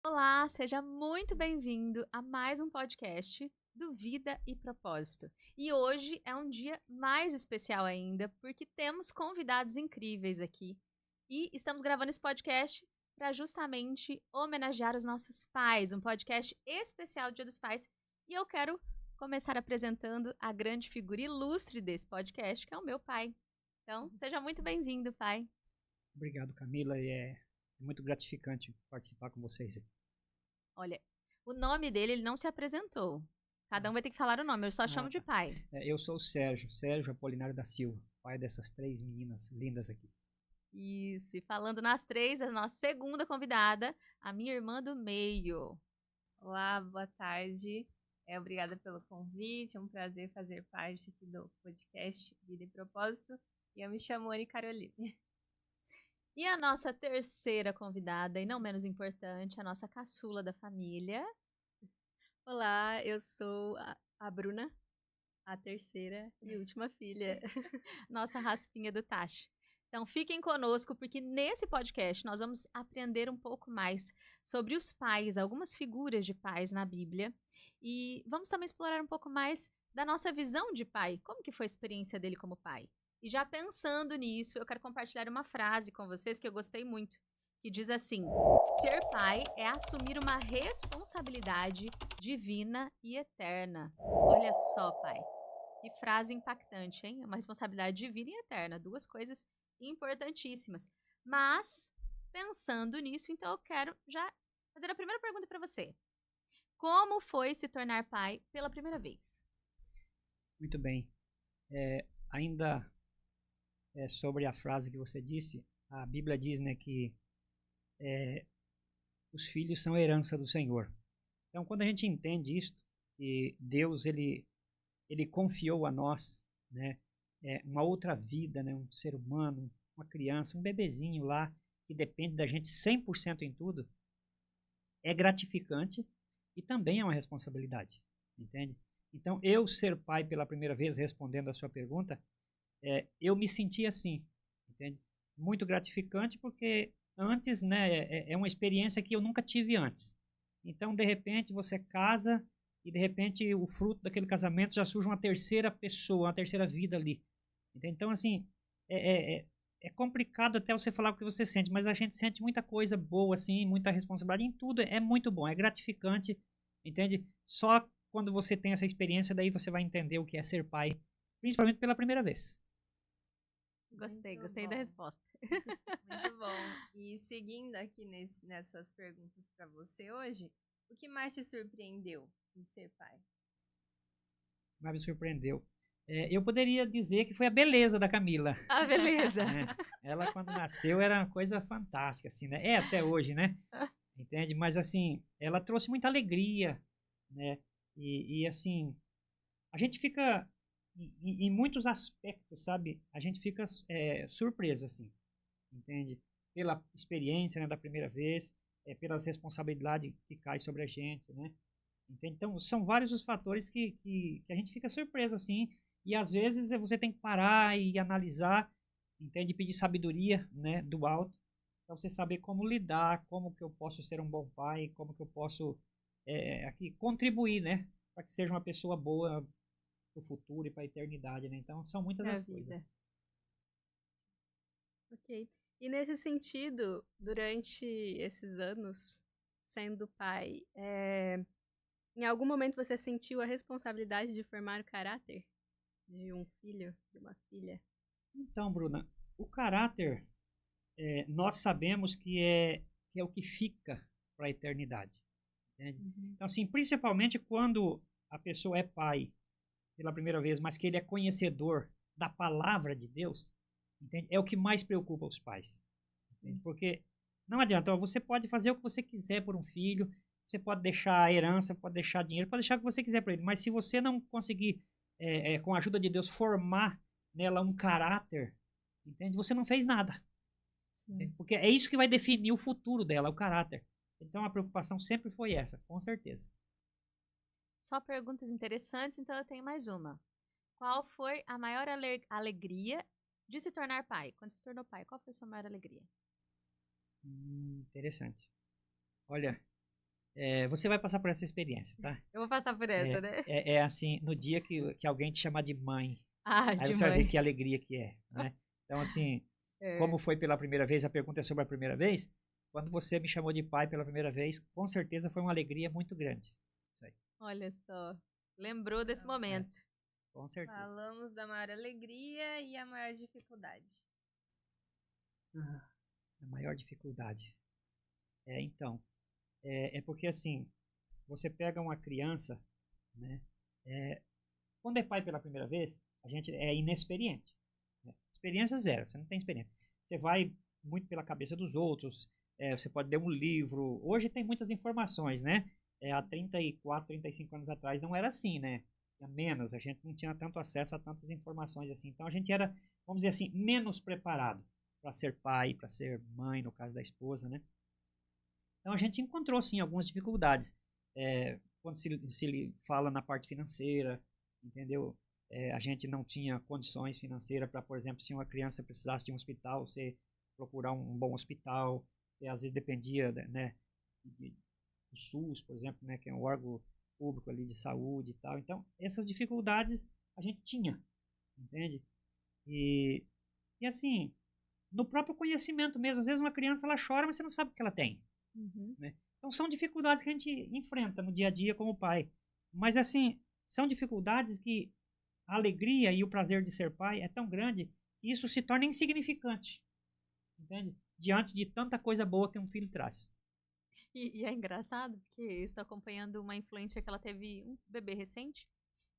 Olá, seja muito bem-vindo a mais um podcast do Vida e Propósito. E hoje é um dia mais especial ainda, porque temos convidados incríveis aqui e estamos gravando esse podcast para justamente homenagear os nossos pais, um podcast especial do Dia dos Pais. E eu quero começar apresentando a grande figura ilustre desse podcast, que é o meu pai. Então, seja muito bem-vindo, pai. Obrigado, Camila. É muito gratificante participar com vocês. Olha, o nome dele, ele não se apresentou. Cada um vai ter que falar o nome, eu só chamo de Tá. pai. Eu sou o Sérgio Apolinário da Silva, pai dessas 3 meninas lindas aqui. Isso, e falando nas três, a nossa segunda convidada, a minha irmã do meio. Olá, boa tarde. Obrigada pelo convite, é um prazer fazer parte aqui do podcast Vida e Propósito. E eu me chamo Anne Caroline. E a nossa terceira convidada, e não menos importante, a nossa caçula da família. Olá, eu sou a Bruna, a terceira e última filha. Nossa raspinha do Tacho. Então fiquem conosco, porque nesse podcast nós vamos aprender um pouco mais sobre os pais, algumas figuras de pais na Bíblia. E vamos também explorar um pouco mais da nossa visão de pai. Como que foi a experiência dele como pai? E já pensando nisso, eu quero compartilhar uma frase com vocês que eu gostei muito, que diz assim: ser pai é assumir uma responsabilidade divina e eterna. Olha só, pai. Que frase impactante, hein? Uma responsabilidade divina e eterna, duas coisas importantíssimas. Mas, pensando nisso, então eu quero já fazer a primeira pergunta para você. Como foi se tornar pai pela primeira vez? Muito bem. Ainda sobre a frase que você disse, a Bíblia diz, né, que os filhos são a herança do Senhor. Então, quando a gente entende isto, que Deus ele confiou a nós, né, uma outra vida, né, um ser humano, uma criança, um bebezinho lá, que depende da gente 100% em tudo, é gratificante e também é uma responsabilidade, entende? Então, eu ser pai pela primeira vez, respondendo a sua pergunta, eu me senti assim, entende? Muito gratificante porque antes, né, é uma experiência que eu nunca tive antes. Então, de repente, você casa e, de repente, o fruto daquele casamento já surge uma terceira pessoa, uma terceira vida ali. Entende? Então, assim, é complicado até você falar o que você sente, mas a gente sente muita coisa boa, assim, muita responsabilidade em tudo. É muito bom, é gratificante, entende? Só quando você tem essa experiência, daí você vai entender o que é ser pai, principalmente pela primeira vez. Gostei da resposta. Muito bom. E seguindo aqui nessas perguntas para você hoje, o que mais te surpreendeu em ser pai? Mas me surpreendeu. Eu poderia dizer que foi a beleza da Camila. Ah, beleza. Né? Ela, quando nasceu, era uma coisa fantástica, assim, né? É até hoje, né? Entende? Mas, assim, ela trouxe muita alegria, né? E assim, a gente fica, em muitos aspectos, sabe? A gente fica surpreso, assim, entende? Pela experiência, né, da primeira vez, pelas responsabilidades que caem sobre a gente, né? Entende? Então, são vários os fatores que a gente fica surpreso, assim, e às vezes você tem que parar e analisar, entende? Pedir sabedoria, né, do alto, para você saber como lidar, como que eu posso ser um bom pai, como que eu posso aqui contribuir, né, para que seja uma pessoa boa para o futuro e para a eternidade, né? Então, são muitas as coisas. Ok. E nesse sentido, durante esses anos sendo pai, em algum momento você sentiu a responsabilidade de formar o caráter de um filho, de uma filha? Então, Bruna, o caráter, nós sabemos que é o que fica para a eternidade. Entende? Uhum. Então, assim, principalmente quando a pessoa é pai pela primeira vez, mas que ele é conhecedor da palavra de Deus, entende? É o que mais preocupa os pais. Entende? Porque não adianta, ó, você pode fazer o que você quiser por um filho, você pode deixar a herança, pode deixar dinheiro, pode deixar o que você quiser para ele, mas se você não conseguir, com a ajuda de Deus, formar nela um caráter, entende? Você não fez nada. Porque é isso que vai definir o futuro dela, o caráter. Então a preocupação sempre foi essa, com certeza. Só perguntas interessantes, então eu tenho mais uma. Qual foi a maior alegria de se tornar pai? Quando você se tornou pai, qual foi a sua maior alegria? Interessante. Olha, Você vai passar por essa experiência, tá? Eu vou passar por essa, né? É assim, no dia que alguém te chamar de mãe, Ah, aí de você vai ver mãe. que alegria que é, né? Então, assim, É. como foi pela primeira vez, a pergunta é sobre a primeira vez, quando você me chamou de pai pela primeira vez, com certeza foi uma alegria muito grande. Isso aí, Olha só. Lembrou desse Então, momento. com certeza. falamos da maior alegria e a maior dificuldade. A maior dificuldade. Então, porque assim, você pega uma criança, né? Quando é pai pela primeira vez, a gente é inexperiente. Né? Experiência zero, você não tem experiência. Você vai muito pela cabeça dos outros, você pode ler um livro. Hoje tem muitas informações, né? Há 34, 35 anos atrás não era assim, né? Tinha menos, a gente não tinha tanto acesso a tantas informações assim. Então a gente era, vamos dizer assim, menos preparado para ser pai, para ser mãe, no caso da esposa, né? Então a gente encontrou sim algumas dificuldades. Quando se fala na parte financeira, entendeu? A gente não tinha condições financeiras para, por exemplo, se uma criança precisasse de um hospital, você procurar um bom hospital, que às vezes dependia, né, do SUS, por exemplo, né, que é um órgão público ali de saúde e tal. Então, essas dificuldades a gente tinha, entende? E assim, no próprio conhecimento mesmo, às vezes uma criança ela chora, mas você não sabe o que ela tem. Uhum. Né? Então são dificuldades que a gente enfrenta no dia a dia como pai. Mas assim, são dificuldades que a alegria e o prazer de ser pai é tão grande que isso se torna insignificante, entende? Diante de tanta coisa boa que um filho traz. E é engraçado, porque eu estou acompanhando uma influencer que ela teve um bebê recente.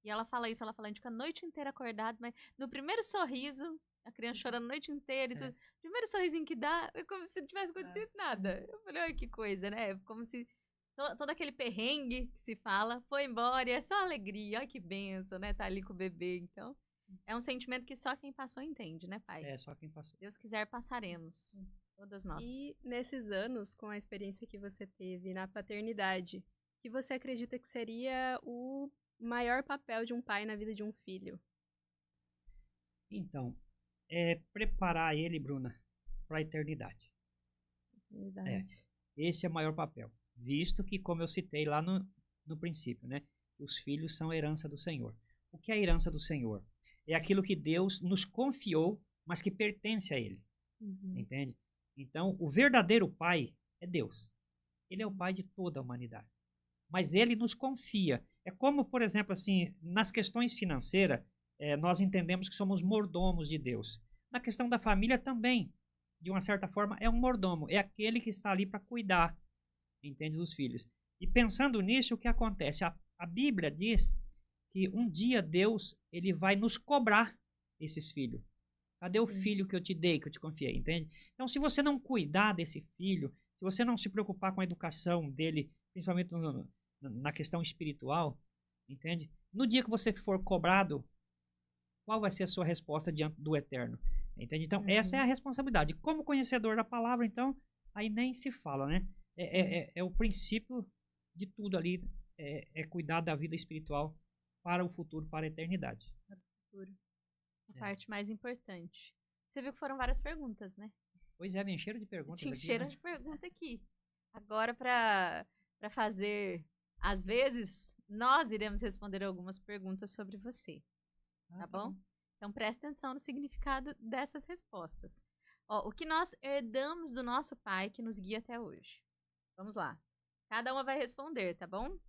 E ela fala isso, ela fala, a gente fica a noite inteira acordado, mas no primeiro sorriso, a criança chorando a noite inteira e tudo. Primeiro sorrisinho que dá, é como se não tivesse acontecido nada. Eu falei, olha que coisa, né? Como se todo aquele perrengue que se fala foi embora e é só alegria. Olha que benção, né? Tá ali com o bebê, então. É um sentimento que só quem passou entende, né, pai? É, só quem passou. Deus quiser, passaremos. Todas nós. E nesses anos, com a experiência que você teve na paternidade, que você acredita que seria o maior papel de um pai na vida de um filho? Então, preparar ele, Bruna, para a eternidade. Verdade. Esse é o maior papel. Visto que, como eu citei lá no princípio, né? Os filhos são a herança do Senhor. O que é a herança do Senhor? É aquilo que Deus nos confiou, mas que pertence a Ele. Uhum. Entende? Então, o verdadeiro pai é Deus. Ele é o pai de toda a humanidade. Mas ele nos confia. É como, por exemplo, assim, nas questões financeiras, nós entendemos que somos mordomos de Deus. Na questão da família também, de uma certa forma, é um mordomo. É aquele que está ali para cuidar, entende, dos filhos. E pensando nisso, o que acontece? A Bíblia diz que um dia Deus ele vai nos cobrar esses filhos. Cadê o filho que eu te dei, que eu te confiei, entende? Então, se você não cuidar desse filho, se você não se preocupar com a educação dele, principalmente na questão espiritual, entende? No dia que você for cobrado, qual vai ser a sua resposta diante do Eterno? Entende? Então, essa é a responsabilidade. Como conhecedor da palavra, então, aí nem se fala, né? É o princípio de tudo ali, cuidar da vida espiritual para o futuro, para a eternidade. A parte mais importante. Você viu que foram várias perguntas, né? Pois é, me encheram de perguntas Te aqui. encheram Né? de pergunta aqui. Agora, para fazer, às vezes, nós iremos responder algumas perguntas sobre você. Tá bom? Então, presta atenção no significado dessas respostas. Ó, o que nós herdamos do nosso pai que nos guia até hoje? Vamos lá. Cada uma vai responder, tá bom?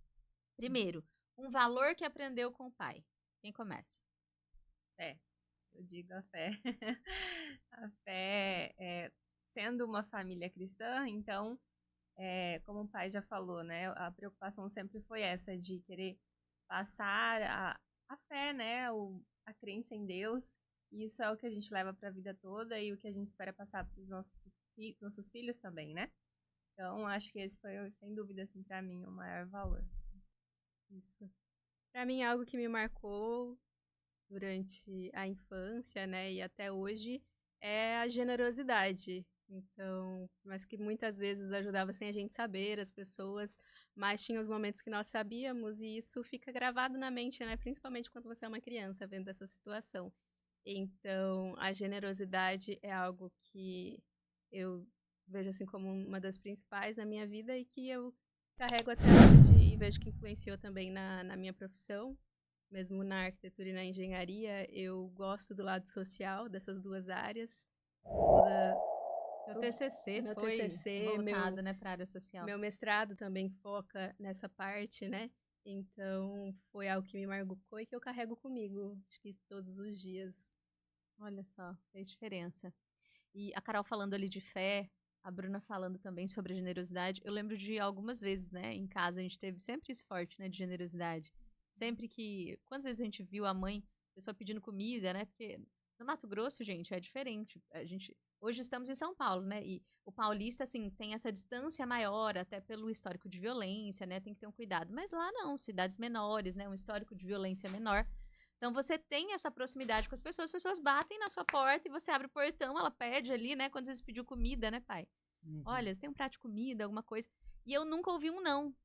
Primeiro, um valor que aprendeu com o pai. Quem começa? Eu digo a fé. A fé, sendo uma família cristã, então, como o pai já falou, né? A preocupação sempre foi essa, de querer passar a fé, né? A crença em Deus. E isso é o que a gente leva para a vida toda e o que a gente espera passar para os nossos filhos também, né? Então, acho que esse foi, sem dúvida, assim, para mim, o maior valor. Isso. Para mim, algo que me marcou durante a infância, né, e até hoje, é a generosidade. Então, mas que muitas vezes ajudava sem a gente saber, as pessoas, mas tinha os momentos que nós sabíamos e isso fica gravado na mente, né, principalmente quando você é uma criança vendo essa situação. Então, a generosidade é algo que eu vejo assim como uma das principais na minha vida e que eu Carrego até hoje e vejo que influenciou também na minha profissão. Mesmo na arquitetura e na engenharia, eu gosto do lado social dessas duas áreas. Seu Tudo- TCC meu foi TCC, voltado, né, para a área social. Meu mestrado também foca nessa parte, né? Então, foi algo que me marcou e que eu carrego comigo, acho que todos os dias. Olha só, fez diferença. E a Carol falando ali de fé, a Bruna falando também sobre generosidade. Eu lembro de algumas vezes, né, em casa a gente teve sempre isso forte, né, de generosidade. Sempre que, quantas vezes a gente viu a mãe, a pessoa pedindo comida, né, porque no Mato Grosso, gente, é diferente. Hoje estamos em São Paulo, né, e o paulista, assim, tem essa distância maior, até pelo histórico de violência, né, tem que ter um cuidado. Mas lá não, cidades menores, né, um histórico de violência menor. Então você tem essa proximidade com as pessoas batem na sua porta e você abre o portão, ela pede ali, né? Quando vocês pediu comida, né, pai? Olha, você tem um prato de comida, alguma coisa. E eu nunca ouvi um não.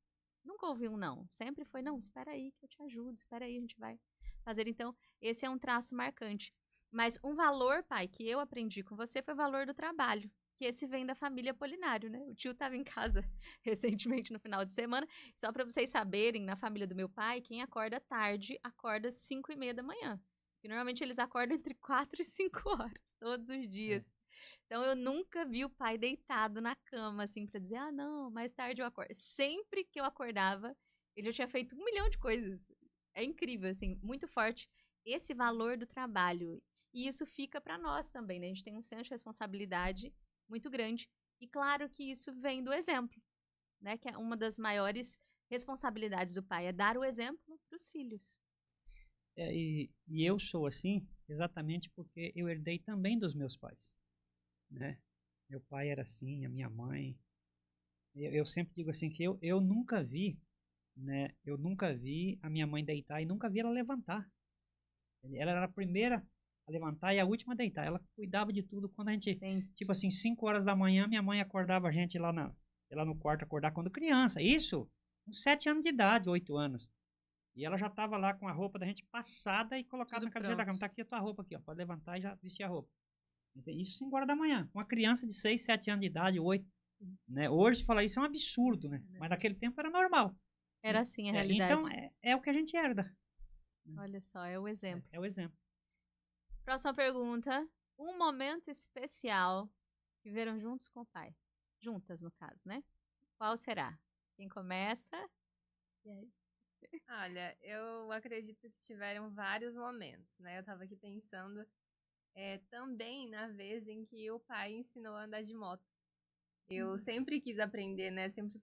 Nunca ouvi um não. Sempre foi, não, espera aí que eu te ajudo, espera aí, a gente vai fazer. Então, esse é um traço marcante. Mas um valor, pai, que eu aprendi com você foi o valor do trabalho. Que esse vem da família Polinário, né? O tio estava em casa recentemente no final de semana. Só para vocês saberem, na família do meu pai, quem acorda tarde acorda às 5:30 da manhã. Porque normalmente eles acordam entre 4 e 5 horas, todos os dias. Então eu nunca vi o pai deitado na cama, assim, para dizer, ah, não, mais tarde eu acordo. Sempre que eu acordava, ele já tinha feito 1 milhão de coisas. É incrível, assim, muito forte esse valor do trabalho. E isso fica para nós também, né? A gente tem um senso de responsabilidade muito grande. E claro que isso vem do exemplo, né? Que é uma das maiores responsabilidades do pai, é dar o exemplo para os filhos. E eu sou assim exatamente porque eu herdei também dos meus pais, né? Meu pai era assim, a minha mãe. Eu sempre digo assim que eu nunca vi, né? Eu nunca vi a minha mãe deitar e nunca vi ela levantar. Ela era a primeira a levantar e a última a deitar. Ela cuidava de tudo. Quando a gente, Sim. tipo assim, 5 horas da manhã, minha mãe acordava a gente lá no quarto, acordar quando criança. Isso, com 7 anos de idade, 8 anos. E ela já estava lá com a roupa da gente passada e colocada Tudo na cabeceira da pronto. cama. Tá aqui a tua roupa aqui, ó. Pode levantar e já vestir a roupa. Isso 5 horas da manhã. Uma criança de 6, 7 anos de idade, 8. Né? Hoje, falar isso é um absurdo, né? Mas naquele tempo era normal. Era assim a Então, realidade. é o que a gente herda. Olha só, é o exemplo. É o exemplo. Próxima pergunta. Um momento especial que viveram juntos com o pai. Juntas, no caso, né? Qual será? Quem começa? E aí? Olha, eu acredito que tiveram vários momentos, né? Eu tava aqui pensando também na vez em que o pai ensinou a andar de moto. Eu sempre quis aprender, né? Sempre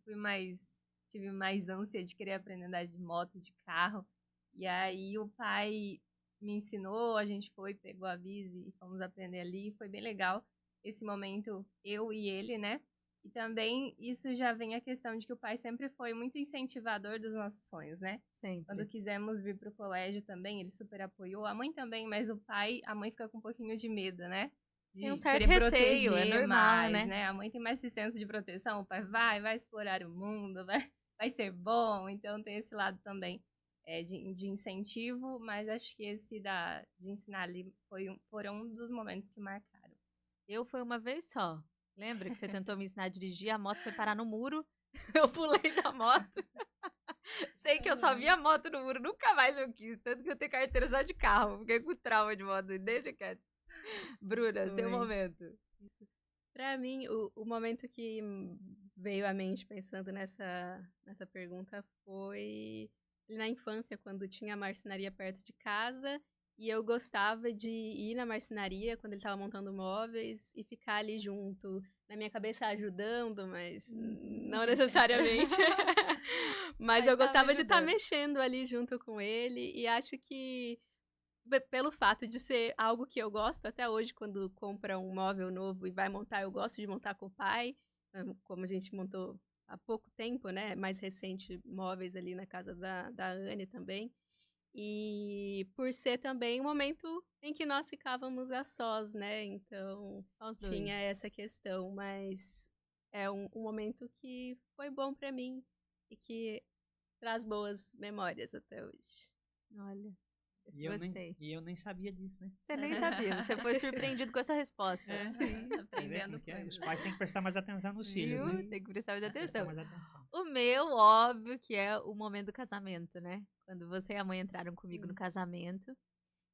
tive mais ânsia de querer aprender a andar de moto, de carro. E aí o pai me ensinou, a gente foi, pegou a Vise e fomos aprender ali. Foi bem legal esse momento, eu e ele, né? E também isso já vem a questão de que o pai sempre foi muito incentivador dos nossos sonhos, né? Sempre. Quando quisemos vir pro colégio também, ele super apoiou. A mãe também, mas a mãe fica com um pouquinho de medo, né? Tem um De certo querer receio, é proteger normal, mais, né? A mãe tem mais esse senso de proteção, o pai vai explorar o mundo, vai ser bom. Então tem esse lado também de incentivo, mas acho que esse de ensinar ali foram um dos momentos que marcaram. Eu fui uma vez só. Lembra que você tentou me ensinar a dirigir? A moto foi parar no muro. Eu pulei da moto. Sei que eu só vi a moto no muro, nunca mais eu quis. Tanto que eu tenho carteira só de carro. Fiquei com trauma de moto. Deixa quieto. Bruna, seu momento. Pra mim, o momento que veio à mente pensando nessa pergunta foi na infância, quando tinha a marcenaria perto de casa e eu gostava de ir na marcenaria quando ele estava montando móveis e ficar ali junto, na minha cabeça ajudando, mas não necessariamente. Mas eu gostava de estar mexendo ali junto com ele e acho que pelo fato de ser algo que eu gosto, até hoje, quando compra um móvel novo e vai montar, eu gosto de montar com o pai, como a gente montou há pouco tempo, né, mais recente, móveis ali na casa da Anne também, e por ser também um momento em que nós ficávamos a sós, né, então tinha essa questão, mas é um momento que foi bom pra mim e que traz boas memórias até hoje. Olha, Gostei. E eu nem sabia disso, né? Você nem sabia, você foi surpreendido com essa resposta. Sim, Tá aprendendo vendo que coisas. os pais têm que prestar mais atenção nos filhos, Viu? né? Tem que prestar muita Tem que prestar atenção. mais atenção. O meu, óbvio, que é o momento do casamento, né? Quando você e a mãe entraram comigo no casamento.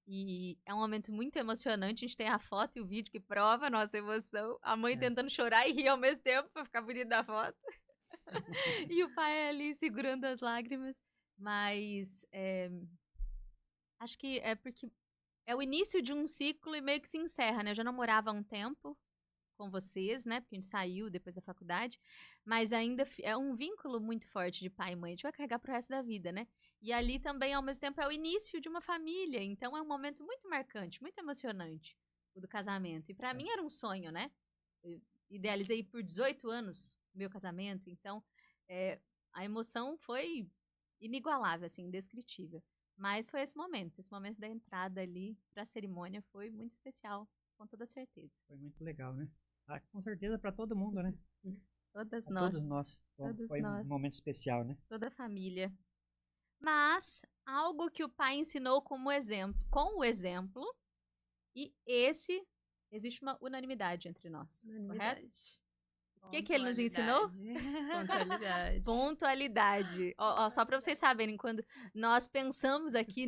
E é um momento muito emocionante. A gente tem a foto e o vídeo que prova a nossa emoção. A mãe tentando chorar e rir ao mesmo tempo pra ficar bonita da foto. E o pai ali segurando as lágrimas. Mas acho que é porque é o início de um ciclo e meio que se encerra, né? Eu já namorava há um tempo com vocês, né? Porque a gente saiu depois da faculdade, mas ainda é um vínculo muito forte de pai e mãe. A gente vai carregar pro resto da vida, né? E ali também, ao mesmo tempo, é o início de uma família. Então é um momento muito marcante, muito emocionante, o do casamento. E pra mim era um sonho, né? Eu idealizei por 18 anos o meu casamento, então a emoção foi inigualável, assim, indescritível. Mas foi esse momento da entrada ali pra cerimônia foi muito especial, com toda certeza. Foi muito legal, né? Ah, com certeza para todo mundo, né? Todas Pra nós. todos nós. Todos Foi nós. um momento especial, né? Toda a família. Mas algo que o pai ensinou como exemplo, com o exemplo, e existe uma unanimidade entre nós, correto? O que ele nos ensinou? Pontualidade. Pontualidade. Ó, só para vocês saberem, quando nós pensamos aqui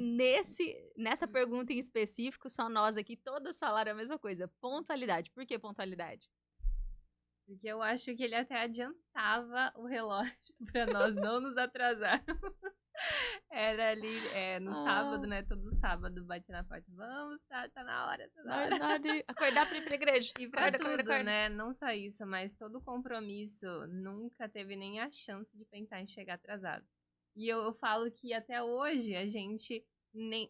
nessa pergunta em específico, só nós aqui todas falaram a mesma coisa. Pontualidade. Por que pontualidade? Porque eu acho que ele até adiantava o relógio pra nós não nos atrasarmos. Era ali no sábado, né? Todo sábado bate na porta. Vamos, tá na hora, tá na hora. Na hora de acordar pra ir pra igreja. E pra Acorda. tudo, né? Não só isso, mas todo compromisso nunca teve nem a chance de pensar em chegar atrasado. E eu falo que até hoje a gente,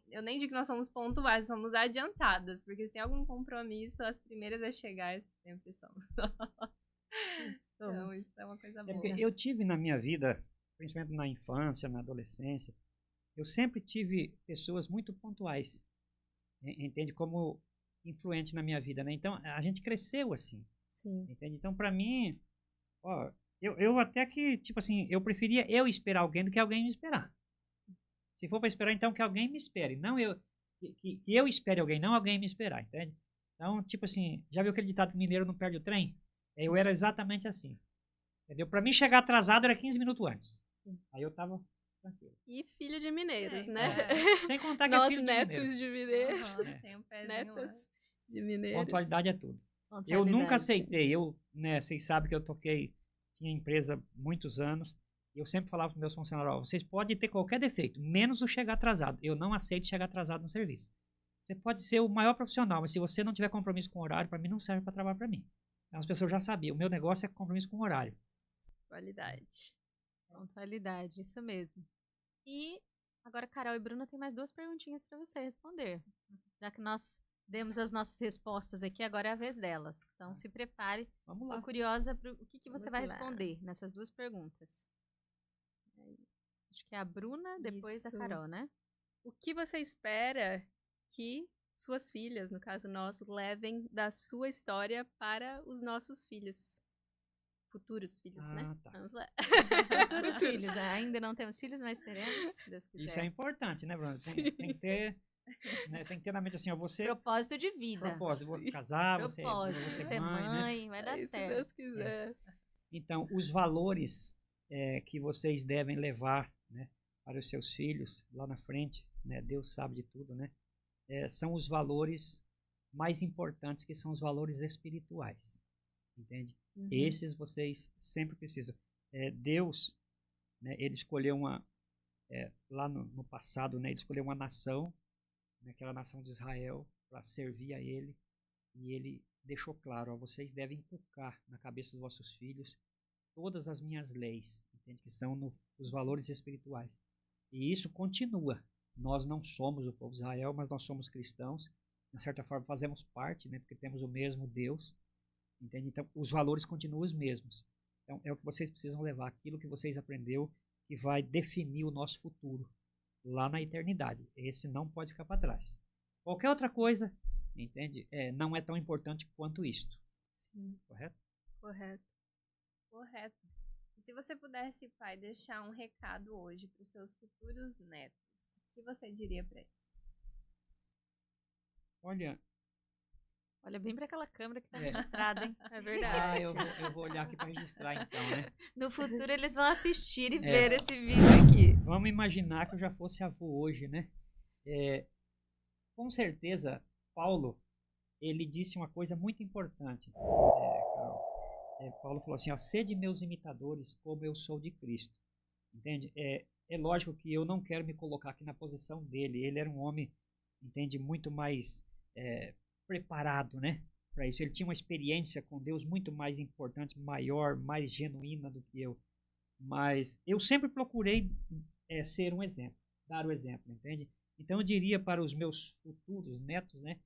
eu nem digo que nós somos pontuais, somos adiantadas, porque se tem algum compromisso, as primeiras a chegar sempre somos nós. Então, isso é uma coisa boa. Porque eu tive na minha vida, principalmente na infância, na adolescência, eu sempre tive pessoas muito pontuais, entende? Como influente na minha vida, né? Então, a gente cresceu assim, Sim. entende? Então, para mim, ó, eu até que, tipo assim, eu preferia eu esperar alguém do que alguém me esperar. Se for para esperar, então que alguém me espere, não que eu espere alguém, não alguém me esperar, entende? Então, tipo assim, já viu aquele ditado que mineiro não perde o trem? Eu era exatamente assim, entendeu? Para mim chegar atrasado era 15 minutos antes. Aí eu tava tranquilo. E filho de mineiros, né? Sem contar que Nós é filho de mineiro. netos de mineiros. Tem um pezinho Netas de mineiros. Pontualidade é tudo. Eu Pontualidade. nunca aceitei, né, vocês sabem que eu tinha empresa muitos anos, e eu sempre falava para meus funcionários, ó, vocês podem ter qualquer defeito, menos o chegar atrasado. Eu não aceito chegar atrasado no serviço. Você pode ser o maior profissional, mas se você não tiver compromisso com o horário, para mim não serve para trabalhar para mim. Então, as pessoas já sabiam, o meu negócio é compromisso com o horário. Qualidade. Pontualidade, isso mesmo. E agora Carol e Bruna tem mais 2 perguntinhas para você responder. Já que nós demos as nossas respostas aqui, agora é a vez delas. Então se prepare. Vamos lá. Tô curiosa para o que você vai Vamos lá. responder nessas 2 perguntas. Acho que é a Bruna, depois a Isso. Carol, né? O que você espera que suas filhas, no caso nós, levem da sua história para os nossos filhos? Futuros filhos, né? Tá. Vamos lá. Futuros filhos. Ainda não temos filhos, mas teremos, se Deus quiser. Isso é importante, né, Bruno? Sim. Tem que ter, né, tem que ter na mente assim, ó, você... Propósito de vida. Propósito, vou casar, você Propósito. ser Ser mãe, né? mãe, vai dar Se certo. Deus quiser. Então, os valores que vocês devem levar, né, para os seus filhos lá na frente, né, Deus sabe de tudo, né, são os valores mais importantes, que são os valores espirituais, entende? Uhum. Esses vocês sempre precisam. Deus, né, ele escolheu lá no passado, né, ele escolheu uma nação, né, aquela nação de Israel, para servir a ele, e ele deixou claro, ó, vocês devem inculcar na cabeça dos vossos filhos todas as minhas leis, entende? Que são os valores espirituais. E isso continua. Nós não somos o povo de Israel, mas nós somos cristãos. De certa forma, fazemos parte, né? Porque temos o mesmo Deus, entende? Então, os valores continuam os mesmos. Então, é o que vocês precisam levar, aquilo que vocês aprenderam, que vai definir o nosso futuro lá na eternidade. Esse não pode ficar para trás. Qualquer outra coisa, entende? Não é tão importante quanto isto. Sim. Correto? Correto. Correto. E se você pudesse, pai, deixar um recado hoje para os seus futuros netos, o que você diria para eles? Olha, Olha bem para aquela câmera que tá É. registrada, hein? É verdade. eu vou olhar aqui para registrar então, né? No futuro eles vão assistir e É. ver esse vídeo aqui. Vamos imaginar que eu já fosse avô hoje, né? Com certeza, Paulo, ele disse uma coisa muito importante, Carol. Paulo falou assim, ó, sede meus imitadores como eu sou de Cristo. Entende? É lógico que eu não quero me colocar aqui na posição dele. Ele era um homem, entende, muito mais preparado, né? Para isso. Ele tinha uma experiência com Deus muito mais importante, maior, mais genuína do que eu. Mas eu sempre procurei ser um exemplo, dar o exemplo, entende? Então eu diria para os meus futuros netos, né?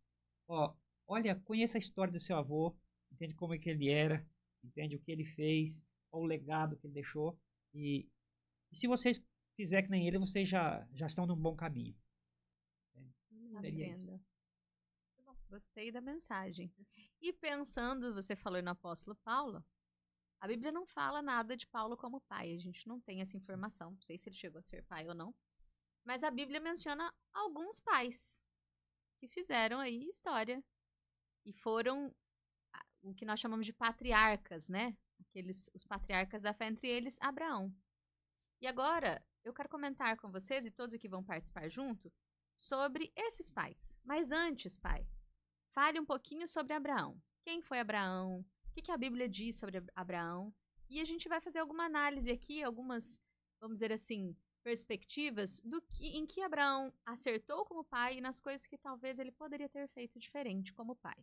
Ó, olha, conheça a história do seu avô, entende como é que ele era, entende o que ele fez, qual o legado que ele deixou. E se vocês fizerem que nem ele, vocês já estão num bom caminho. Seria isso. Aprenda. Bom, gostei da mensagem. E pensando, você falou no apóstolo Paulo, a Bíblia não fala nada de Paulo como pai, a gente não tem essa informação, não sei se ele chegou a ser pai ou não, mas a Bíblia menciona alguns pais que fizeram aí história e foram o que nós chamamos de patriarcas, né? Os patriarcas da fé, entre eles Abraão. E agora eu quero comentar com vocês e todos que vão participar junto sobre esses pais. Mas antes, pai, fale um pouquinho sobre Abraão. Quem foi Abraão? O que a Bíblia diz sobre Abraão? E a gente vai fazer alguma análise aqui, algumas, vamos dizer assim, perspectivas em que Abraão acertou como pai e nas coisas que talvez ele poderia ter feito diferente como pai.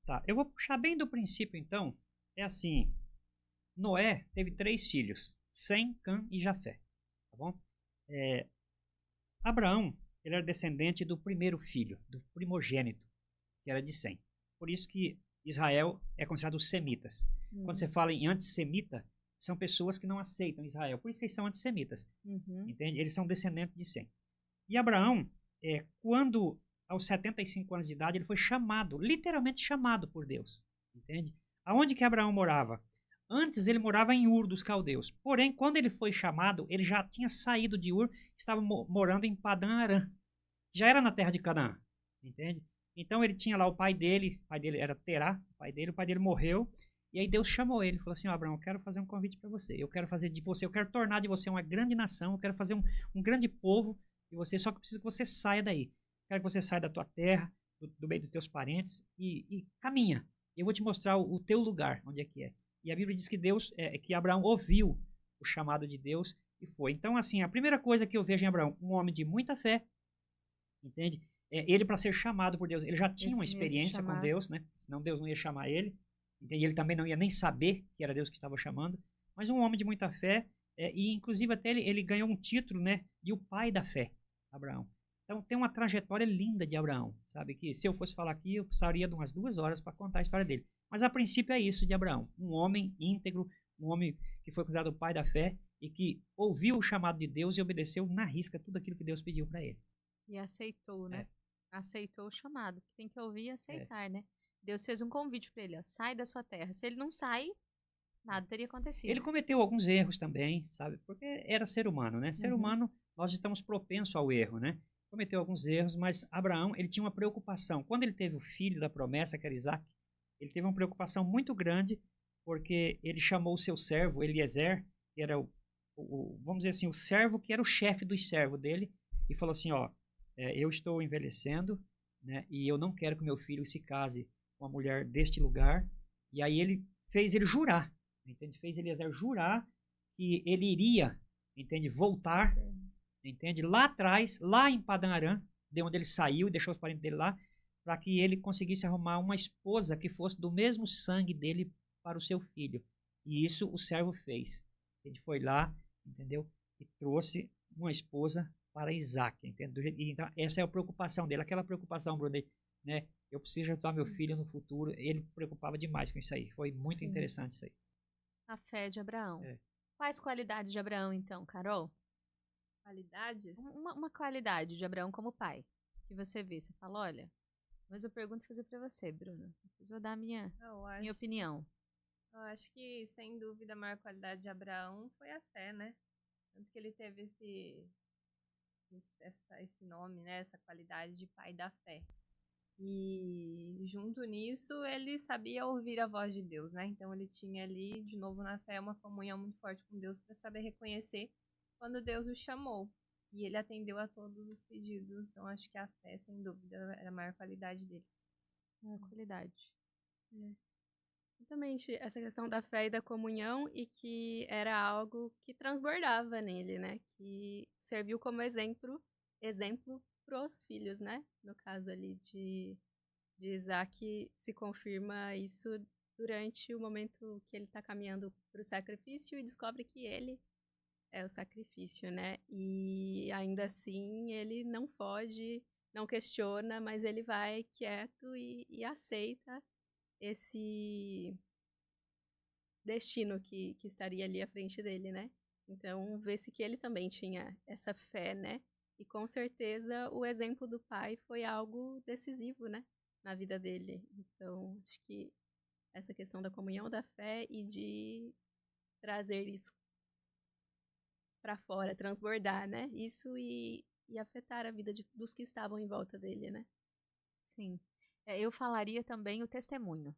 Tá, eu vou puxar bem do princípio então. É assim, Noé teve 3 filhos, Sem, Cã e Jafé, tá bom? Abraão, ele era descendente do primeiro filho, do primogênito, que era de Sem. Por isso que Israel é considerado os semitas. Quando você fala em antissemita, são pessoas que não aceitam Israel. Por isso que eles são antissemitas. Entende? Eles são descendentes de Sem. E Abraão, quando aos 75 anos de idade, ele foi chamado, literalmente chamado por Deus. Entende? Aonde que Abraão morava? Antes ele morava em Ur dos Caldeus. Porém, quando ele foi chamado, ele já tinha saído de Ur, estava morando em Padã Arã. Já era na terra de Canaã. Entende? Então ele tinha lá o pai dele era Terá, o pai dele morreu, e aí Deus chamou ele, falou assim, Abraão, eu quero fazer um convite para você, eu quero fazer de você, eu quero tornar de você uma grande nação, eu quero fazer um grande povo de você, só que eu preciso que você saia daí, quero que você saia da tua terra, do meio dos teus parentes, e caminha, eu vou te mostrar o teu lugar, onde é que é. E a Bíblia diz que que Abraão ouviu o chamado de Deus e foi. Então assim, a primeira coisa que eu vejo em Abraão, um homem de muita fé, entende? Ele, para ser chamado por Deus, ele já tinha uma experiência com Deus, né? Senão Deus não ia chamar ele. Entende? Ele também não ia nem saber que era Deus que estava chamando. Mas um homem de muita fé, e inclusive até ele ganhou um título, né? De o pai da fé, Abraão. Então tem uma trajetória linda de Abraão, sabe? Que se eu fosse falar aqui, eu precisaria de umas 2 horas para contar a história dele. Mas a princípio é isso de Abraão. Um homem íntegro, um homem que foi considerado o pai da fé e que ouviu o chamado de Deus e obedeceu na risca tudo aquilo que Deus pediu para ele. E aceitou, né? Aceitou o chamado. Tem que ouvir e aceitar, né? Deus fez um convite para ele, ó, sai da sua terra. Se ele não sai, nada teria acontecido. Ele cometeu alguns erros também, sabe? Porque era ser humano, né? Ser humano, nós estamos propensos ao erro, né? Cometeu alguns erros, mas Abraão, ele tinha uma preocupação. Quando ele teve o filho da promessa, que era Isaac, ele teve uma preocupação muito grande, porque ele chamou o seu servo, Eliezer, que era vamos dizer assim, o servo que era o chefe dos servos dele, e falou assim, ó, eu estou envelhecendo, né, e eu não quero que meu filho se case com uma mulher deste lugar. E aí ele fez ele jurar, entende? Fez Eliezer jurar que ele iria, entende? Voltar, entende? Lá atrás, lá em Padã Arã, de onde ele saiu e deixou os parentes dele lá, para que ele conseguisse arrumar uma esposa que fosse do mesmo sangue dele para o seu filho. E isso o servo fez. Ele foi lá, entendeu? E trouxe uma esposa para Isaac, entende? Então, essa é a preocupação dele, aquela preocupação, Bruno, né? Eu preciso ajudar meu filho no futuro. Ele preocupava demais com isso aí. Foi muito interessante isso aí. A fé de Abraão. Quais qualidades de Abraão, então, Carol? Qualidades? Uma qualidade de Abraão como pai. Que você vê, você fala, olha, mas eu pergunto fazer para você, Bruno. Depois vou dar a minha opinião. Eu acho que, sem dúvida, a maior qualidade de Abraão foi a fé, né? Tanto que ele teve esse nome, né? Essa qualidade de pai da fé. E junto nisso, ele sabia ouvir a voz de Deus, né? Então ele tinha ali, de novo na fé, uma comunhão muito forte com Deus para saber reconhecer quando Deus o chamou. E ele atendeu a todos os pedidos. Então acho que a fé, sem dúvida, era a maior qualidade dele. Maior qualidade. Exatamente, essa questão da fé e da comunhão, e que era algo que transbordava nele, né? Que serviu como exemplo para os filhos, né? No caso ali de Isaac, se confirma isso durante o momento que ele está caminhando para o sacrifício e descobre que ele é o sacrifício, né? E ainda assim ele não foge, não questiona, mas ele vai quieto e aceita esse destino que estaria ali à frente dele, né? Então, vê-se que ele também tinha essa fé, né? E com certeza o exemplo do pai foi algo decisivo, né? Na vida dele. Então, acho que essa questão da comunhão da fé e de trazer isso para fora, transbordar, né? Isso e afetar a vida dos que estavam em volta dele, né? Sim. Eu falaria também o testemunho.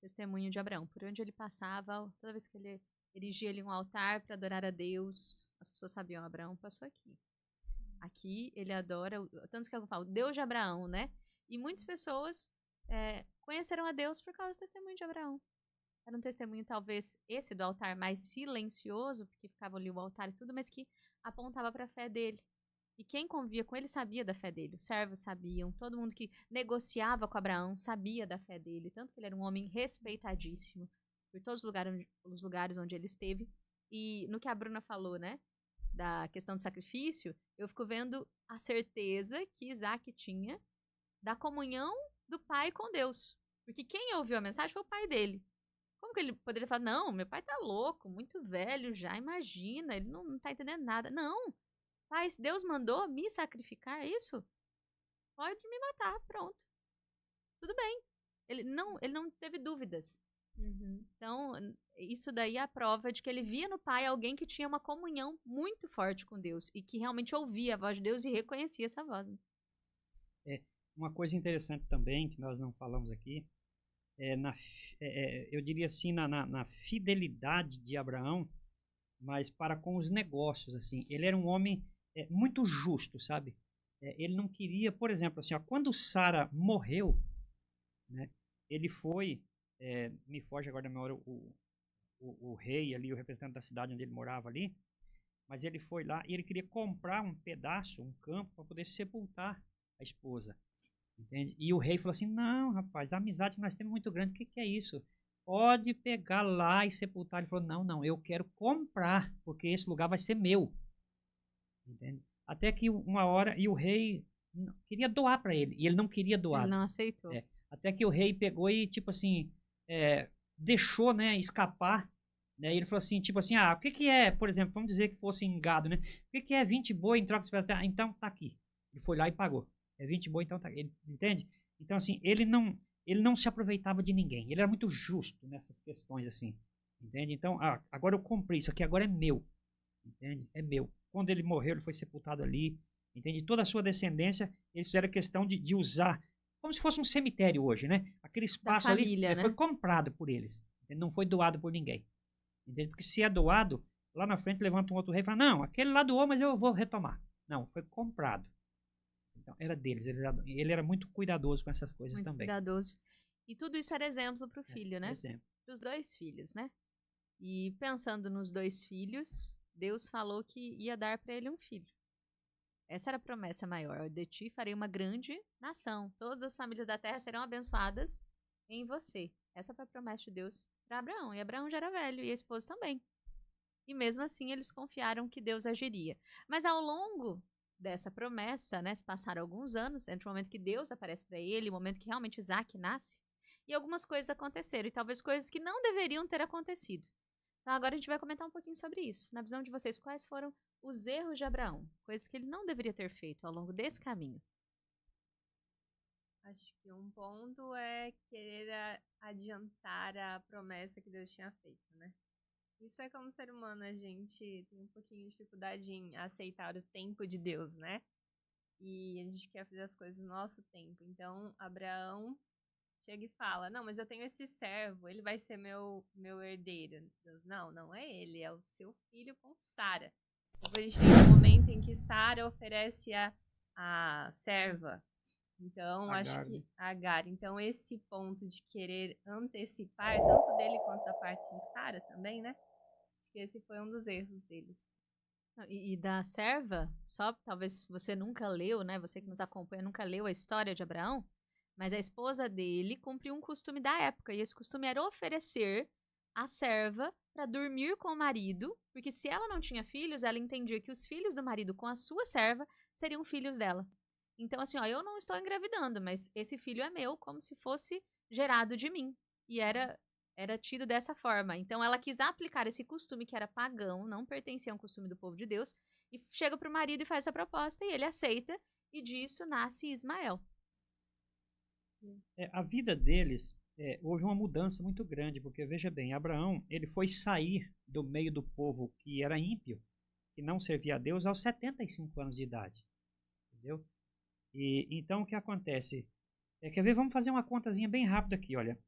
Testemunho de Abraão. Por onde ele passava, toda vez que ele erigia ali um altar para adorar a Deus, as pessoas sabiam, Abraão passou aqui. Aqui ele adora, tanto que eu falo, Deus de Abraão, né? E muitas pessoas conheceram a Deus por causa do testemunho de Abraão. Era um testemunho, talvez, esse do altar mais silencioso, porque ficava ali o altar e tudo, mas que apontava para a fé dele. E quem convivia com ele sabia da fé dele. Os servos sabiam, todo mundo que negociava com Abraão sabia da fé dele. Tanto que ele era um homem respeitadíssimo por todos os lugares onde ele esteve. E no que a Bruna falou, né, da questão do sacrifício, eu fico vendo a certeza que Isaac tinha da comunhão do pai com Deus. Porque quem ouviu a mensagem foi o pai dele. Como que ele poderia falar, não, meu pai tá louco, muito velho já, imagina, ele não tá entendendo nada. Não, pai, Deus mandou me sacrificar, é isso? Pode me matar, pronto. Tudo bem. Ele não teve dúvidas. Então, isso daí é a prova de que ele via no pai alguém que tinha uma comunhão muito forte com Deus e que realmente ouvia a voz de Deus e reconhecia essa voz. Uma coisa interessante também, que nós não falamos aqui, eu diria assim, na fidelidade de Abraão, mas para com os negócios, assim. Ele era um homem muito justo, sabe? Ele não queria, por exemplo, assim, ó, quando Sara morreu, né, ele foi, me foge agora da memória o rei ali, o representante da cidade onde ele morava ali, mas ele foi lá e ele queria comprar um pedaço, um campo, para poder sepultar a esposa. Entende? E o rei falou assim, não, rapaz, a amizade que nós temos é muito grande, o que é isso? Pode pegar lá e sepultar. Ele falou, não, eu quero comprar, porque esse lugar vai ser meu. Entende? Até que uma hora, e o rei queria doar para ele, e ele não queria doar. Ele não aceitou. Até que o rei pegou e, tipo assim, deixou, né, escapar. Né? E ele falou assim, tipo assim, o que é, por exemplo, vamos dizer que fosse em gado, né? O que é 20 boi em troca de pedaço? Então, tá aqui. Ele foi lá e pagou. 20 boi, então tá. Ele, entende? Então, assim, ele não se aproveitava de ninguém. Ele era muito justo nessas questões, assim. Entende? Então, agora eu comprei, isso aqui agora é meu. Entende? É meu. Quando ele morreu, ele foi sepultado ali. Entende? Toda a sua descendência, eles fizeram questão de usar, como se fosse um cemitério hoje, né? Aquele espaço família, ali né? foi comprado por eles. Ele não foi doado por ninguém. Entende? Porque se é doado, lá na frente levanta um outro rei e fala, não, aquele lá doou, mas eu vou retomar. Não, foi comprado. Então, era deles. Ele era muito cuidadoso com essas coisas muito também. Cuidadoso. E tudo isso era exemplo para o filho, né? Exemplo. Dos 2 filhos, né? E pensando nos 2 filhos, Deus falou que ia dar para ele um filho. Essa era a promessa maior. De ti farei uma grande nação. Todas as famílias da terra serão abençoadas em você. Essa foi a promessa de Deus para Abraão. E Abraão já era velho e a esposa também. E mesmo assim eles confiaram que Deus agiria. Mas ao longo dessa promessa, né, se passaram alguns anos, entre o momento que Deus aparece para ele e o momento que realmente Isaac nasce, e algumas coisas aconteceram, e talvez coisas que não deveriam ter acontecido. Então agora a gente vai comentar um pouquinho sobre isso. Na visão de vocês, quais foram os erros de Abraão? Coisas que ele não deveria ter feito ao longo desse caminho. Acho que um ponto é querer adiantar a promessa que Deus tinha feito, né? Isso é como ser humano, a gente tem um pouquinho de dificuldade em aceitar o tempo de Deus, né? E a gente quer fazer as coisas no nosso tempo. Então, Abraão chega e fala, não, mas eu tenho esse servo, ele vai ser meu herdeiro. Deus, não é ele, é o seu filho com Sara. Depois a gente tem um momento em que Sara oferece a serva. Então, acho Agar, que né? Agar. Então, esse ponto de querer antecipar, tanto dele quanto da parte de Sara também, né? Acho que esse foi um dos erros deles. E da serva, só talvez você nunca leu, né? Você que nos acompanha nunca leu a história de Abraão, mas a esposa dele cumpriu um costume da época, e esse costume era oferecer a serva para dormir com o marido, porque se ela não tinha filhos, ela entendia que os filhos do marido com a sua serva seriam filhos dela. Então, assim, ó, eu não estou engravidando, mas esse filho é meu, como se fosse gerado de mim. E era tido dessa forma. Então, ela quis aplicar esse costume que era pagão, não pertencia a um costume do povo de Deus, e chega para o marido e faz essa proposta, e ele aceita, e disso nasce Ismael. A vida deles, houve uma mudança muito grande, porque veja bem, Abraão, ele foi sair do meio do povo que era ímpio, que não servia a Deus, aos 75 anos de idade, entendeu? E então o que acontece? Quer ver? Vamos fazer uma contazinha bem rápida aqui, olha.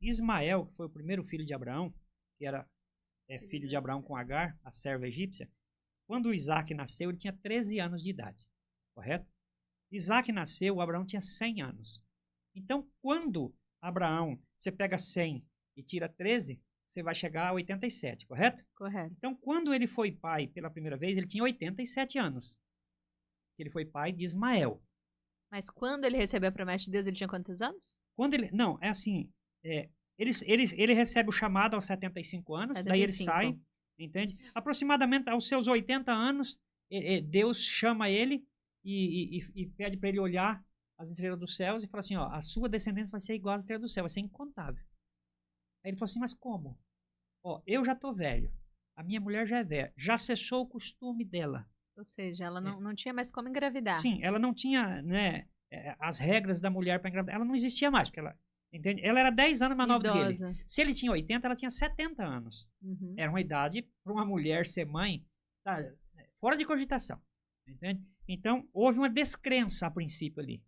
Ismael, que foi o primeiro filho de Abraão, que era filho de Abraão com Agar, a serva egípcia, quando Isaac nasceu, ele tinha 13 anos de idade, correto? Isaac nasceu, Abraão tinha 100 anos. Então, quando Abraão, você pega 100 e tira 13, você vai chegar a 87, correto? Correto. Então, quando ele foi pai pela primeira vez, ele tinha 87 anos. Ele foi pai de Ismael. Mas quando ele recebeu a promessa de Deus, ele tinha quantos anos? Quando ele, não, é assim, ele recebe o chamado aos 75 anos, 75. Daí ele sai, entende? Aproximadamente aos seus 80 anos, Deus chama ele e pede para ele olhar as estrelas dos céus e fala assim, ó, a sua descendência vai ser igual às estrelas do céu, vai ser incontável. Aí ele falou assim, mas como? Ó, eu já tô velho, a minha mulher já é velha, já cessou o costume dela. Ou seja, ela não tinha mais como engravidar. Sim, ela não tinha, né, as regras da mulher para engravidar, ela não existia mais, porque ela, entende? Ela era 10 anos mais nova que ele. Se ele tinha 80, ela tinha 70 anos. Uhum. Era uma idade para uma mulher ser mãe, tá, fora de cogitação, entende? Então, houve uma descrença a princípio ali.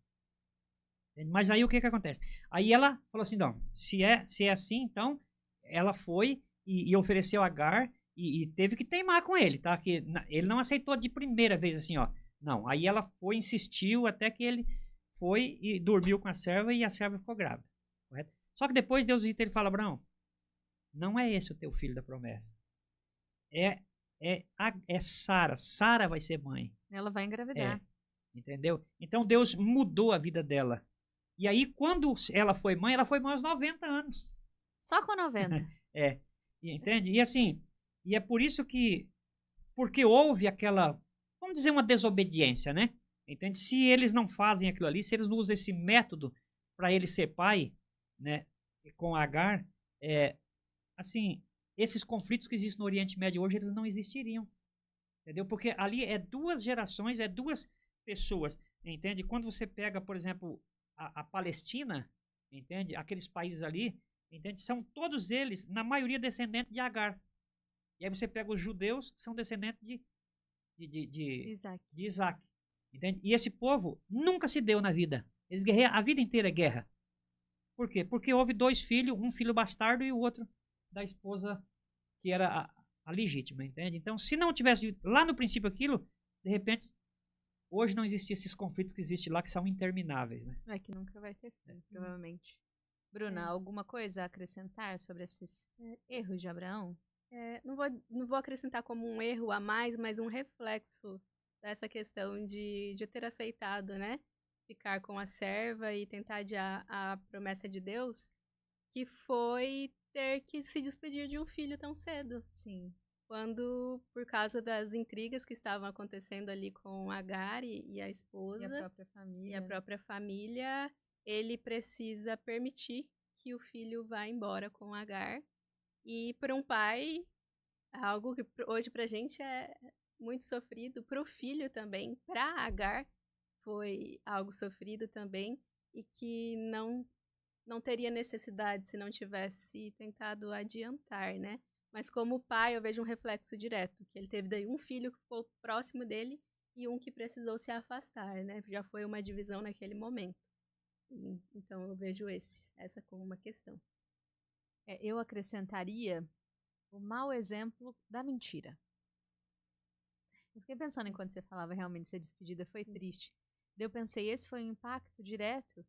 Mas aí o que acontece? Aí ela falou assim, não, se é assim, então, ela foi e ofereceu a Agar e teve que teimar com ele, tá? Que ele não aceitou de primeira vez assim, ó. Não, aí ela foi, insistiu até que ele foi e dormiu com a serva e a serva ficou grávida, correto? Só que depois Deus visita ele e fala, Abraão, não é esse o teu filho da promessa. É Sara. Sara vai ser mãe. Ela vai engravidar. Entendeu? Então Deus mudou a vida dela. E aí, quando ela foi mãe aos 90 anos. Só com 90? Entende? E assim, e é por isso que, porque houve aquela, vamos dizer, uma desobediência, né? Entende? Se eles não fazem aquilo ali, se eles não usam esse método para ele ser pai, né, com Agar, assim, esses conflitos que existem no Oriente Médio hoje, eles não existiriam. Entendeu? Porque ali é duas gerações, é duas pessoas, entende? Quando você pega, por exemplo, a Palestina, entende? Aqueles países ali, entende? São todos eles, na maioria, descendentes de Agar. E aí você pega os judeus, que são descendentes de Isaac. Entende? E esse povo nunca se deu na vida. Eles guerreiam, a vida inteira é guerra. Por quê? Porque houve dois filhos, um filho bastardo e o outro da esposa que era a legítima, entende? Então, se não tivesse lá no princípio aquilo, de repente, hoje não existia esses conflitos que existem lá, que são intermináveis, né? É que nunca vai ter fim, provavelmente. Bruna, alguma coisa a acrescentar sobre esses erros de Abraão? Não vou acrescentar como um erro a mais, mas um reflexo dessa questão de ter aceitado, né? Ficar com a serva e tentar adiar a promessa de Deus, que foi ter que se despedir de um filho tão cedo. Sim. Quando, por causa das intrigas que estavam acontecendo ali com Agar e a esposa e a própria família, ele precisa permitir que o filho vá embora com Agar. E para um pai, algo que hoje pra gente é muito sofrido, para o filho também, para Agar foi algo sofrido também e que não teria necessidade se não tivesse tentado adiantar, né? Mas como pai, eu vejo um reflexo direto, que ele teve daí um filho que ficou próximo dele e um que precisou se afastar, né? Já foi uma divisão naquele momento. Então eu vejo essa como uma questão. Eu acrescentaria o mau exemplo da mentira. Eu fiquei pensando enquanto você falava realmente ser despedida, foi triste. Daí eu pensei, esse foi um impacto direto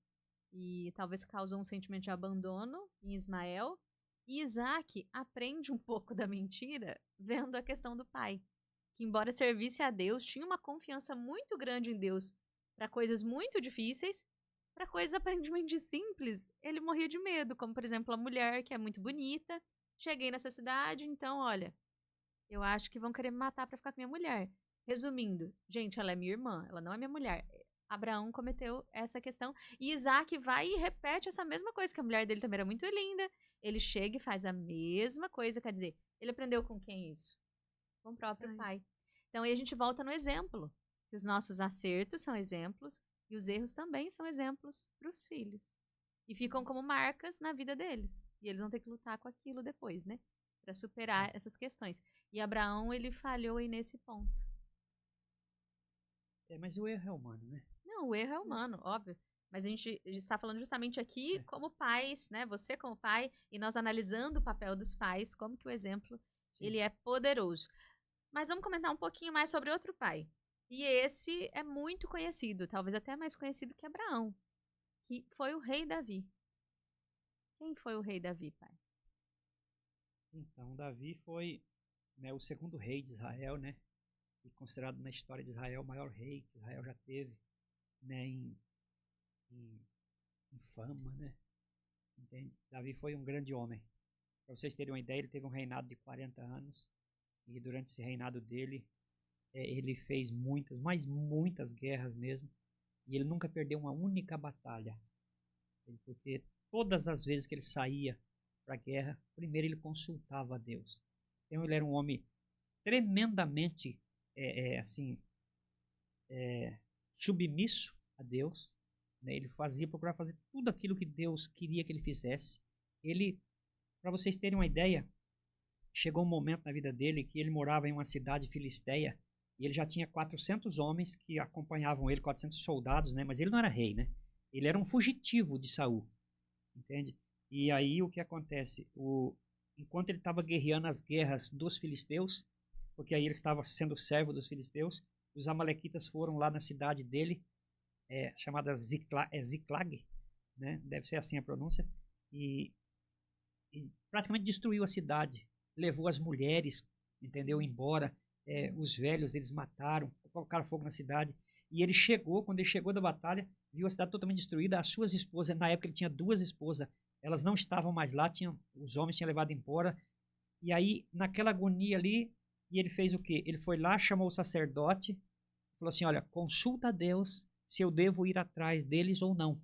e talvez causou um sentimento de abandono em Ismael. E Isaac aprende um pouco da mentira vendo a questão do pai, que embora servisse a Deus, tinha uma confiança muito grande em Deus para coisas muito difíceis, para coisas aparentemente simples, ele morria de medo, como por exemplo a mulher que é muito bonita, cheguei nessa cidade, então olha, eu acho que vão querer me matar para ficar com minha mulher. Resumindo, gente, ela é minha irmã, ela não é minha mulher. Abraão cometeu essa questão e Isaac vai e repete essa mesma coisa, que a mulher dele também era muito linda. Ele chega e faz a mesma coisa, quer dizer, ele aprendeu com quem isso? Com o próprio pai. Então aí a gente volta no exemplo, que os nossos acertos são exemplos e os erros também são exemplos para os filhos. E ficam como marcas na vida deles. E eles vão ter que lutar com aquilo depois, né? Para superar essas questões. E Abraão, ele falhou aí nesse ponto. Mas o erro é humano, né? Não, o erro é humano, óbvio. Mas a gente está falando justamente aqui como pais, né? Você como pai e nós analisando o papel dos pais, como que o exemplo ele é poderoso. Mas vamos comentar um pouquinho mais sobre outro pai. E esse é muito conhecido, talvez até mais conhecido que Abraão, que foi o rei Davi. Quem foi o rei Davi, pai? Então, Davi foi, né, o segundo rei de Israel, né? E considerado na história de Israel o maior rei que Israel já teve, né, em fama, né? Entende? Davi foi um grande homem. Para vocês terem uma ideia, ele teve um reinado de 40 anos e durante esse reinado dele, ele fez muitas, mas muitas guerras mesmo, e ele nunca perdeu uma única batalha, porque todas as vezes que ele saía para a guerra, primeiro ele consultava a Deus. Então ele era um homem tremendamente submisso a Deus, né? Ele procurava fazer tudo aquilo que Deus queria que ele fizesse. Ele, para vocês terem uma ideia, chegou um momento na vida dele que ele morava em uma cidade filisteia e ele já tinha 400 homens que acompanhavam ele, 400 soldados, né? Mas ele não era rei, né? Ele era um fugitivo de Saul, entende? E aí o que acontece? Enquanto ele estava guerreando as guerras dos filisteus, porque aí ele estava sendo servo dos filisteus, os amalequitas foram lá na cidade dele, chamada Ziklag, né? Deve ser assim a pronúncia, e praticamente destruiu a cidade, levou as mulheres, entendeu, embora, os velhos eles mataram, colocaram fogo na cidade, e ele chegou, quando ele chegou da batalha, viu a cidade totalmente destruída, as suas esposas, na época ele tinha 2 esposas, elas não estavam mais lá, os homens tinham levado embora, e aí naquela agonia ali, e ele fez o quê? Ele foi lá, chamou o sacerdote, falou assim, olha, consulta a Deus se eu devo ir atrás deles ou não,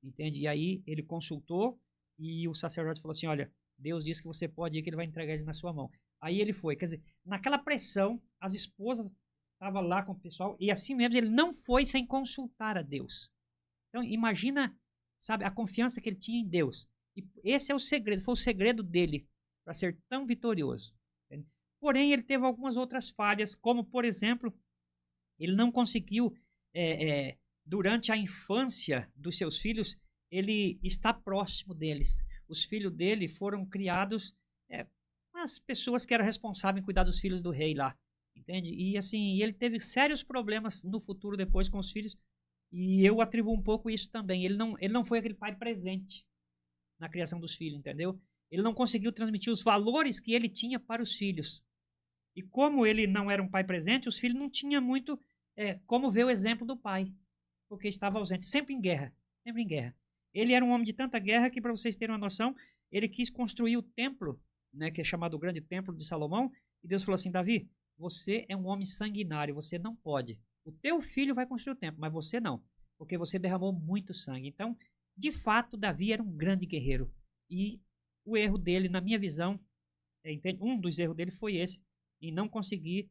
entende? E aí ele consultou, e o sacerdote falou assim, olha, Deus disse que você pode ir, que ele vai entregar eles na sua mão. Aí ele foi, quer dizer, naquela pressão, as esposas estavam lá com o pessoal, e assim mesmo ele não foi sem consultar a Deus. Então imagina, sabe, a confiança que ele tinha em Deus. E esse é o segredo, foi o segredo dele para ser tão vitorioso. Entende? Porém, ele teve algumas outras falhas, como, por exemplo, ele não conseguiu, durante a infância dos seus filhos, ele está próximo deles. Os filhos dele foram criados as pessoas que eram responsáveis em cuidar dos filhos do rei lá, entende? E assim, ele teve sérios problemas no futuro depois com os filhos, e eu atribuo um pouco isso também. Ele não foi aquele pai presente na criação dos filhos, entendeu? Ele não conseguiu transmitir os valores que ele tinha para os filhos. E como ele não era um pai presente, os filhos não tinham muito como ver o exemplo do pai, porque estava ausente, sempre em guerra, sempre em guerra. Ele era um homem de tanta guerra que, para vocês terem uma noção, ele quis construir o templo, né, que é chamado o Grande Templo de Salomão, e Deus falou assim, Davi, você é um homem sanguinário, você não pode. O teu filho vai construir o templo, mas você não, porque você derramou muito sangue. Então, de fato, Davi era um grande guerreiro. E o erro dele, na minha visão, um dos erros dele foi esse, em não conseguir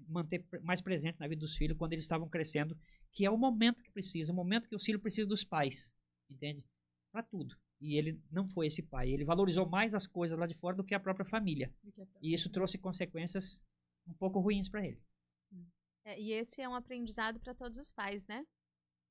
manter mais presente na vida dos filhos quando eles estavam crescendo, que é o momento que precisa, o momento que os filhos precisam dos pais, entende? Para tudo. E ele não foi esse pai. Ele valorizou mais as coisas lá de fora do que a própria família. E isso trouxe consequências um pouco ruins para ele. E esse é um aprendizado para todos os pais, né?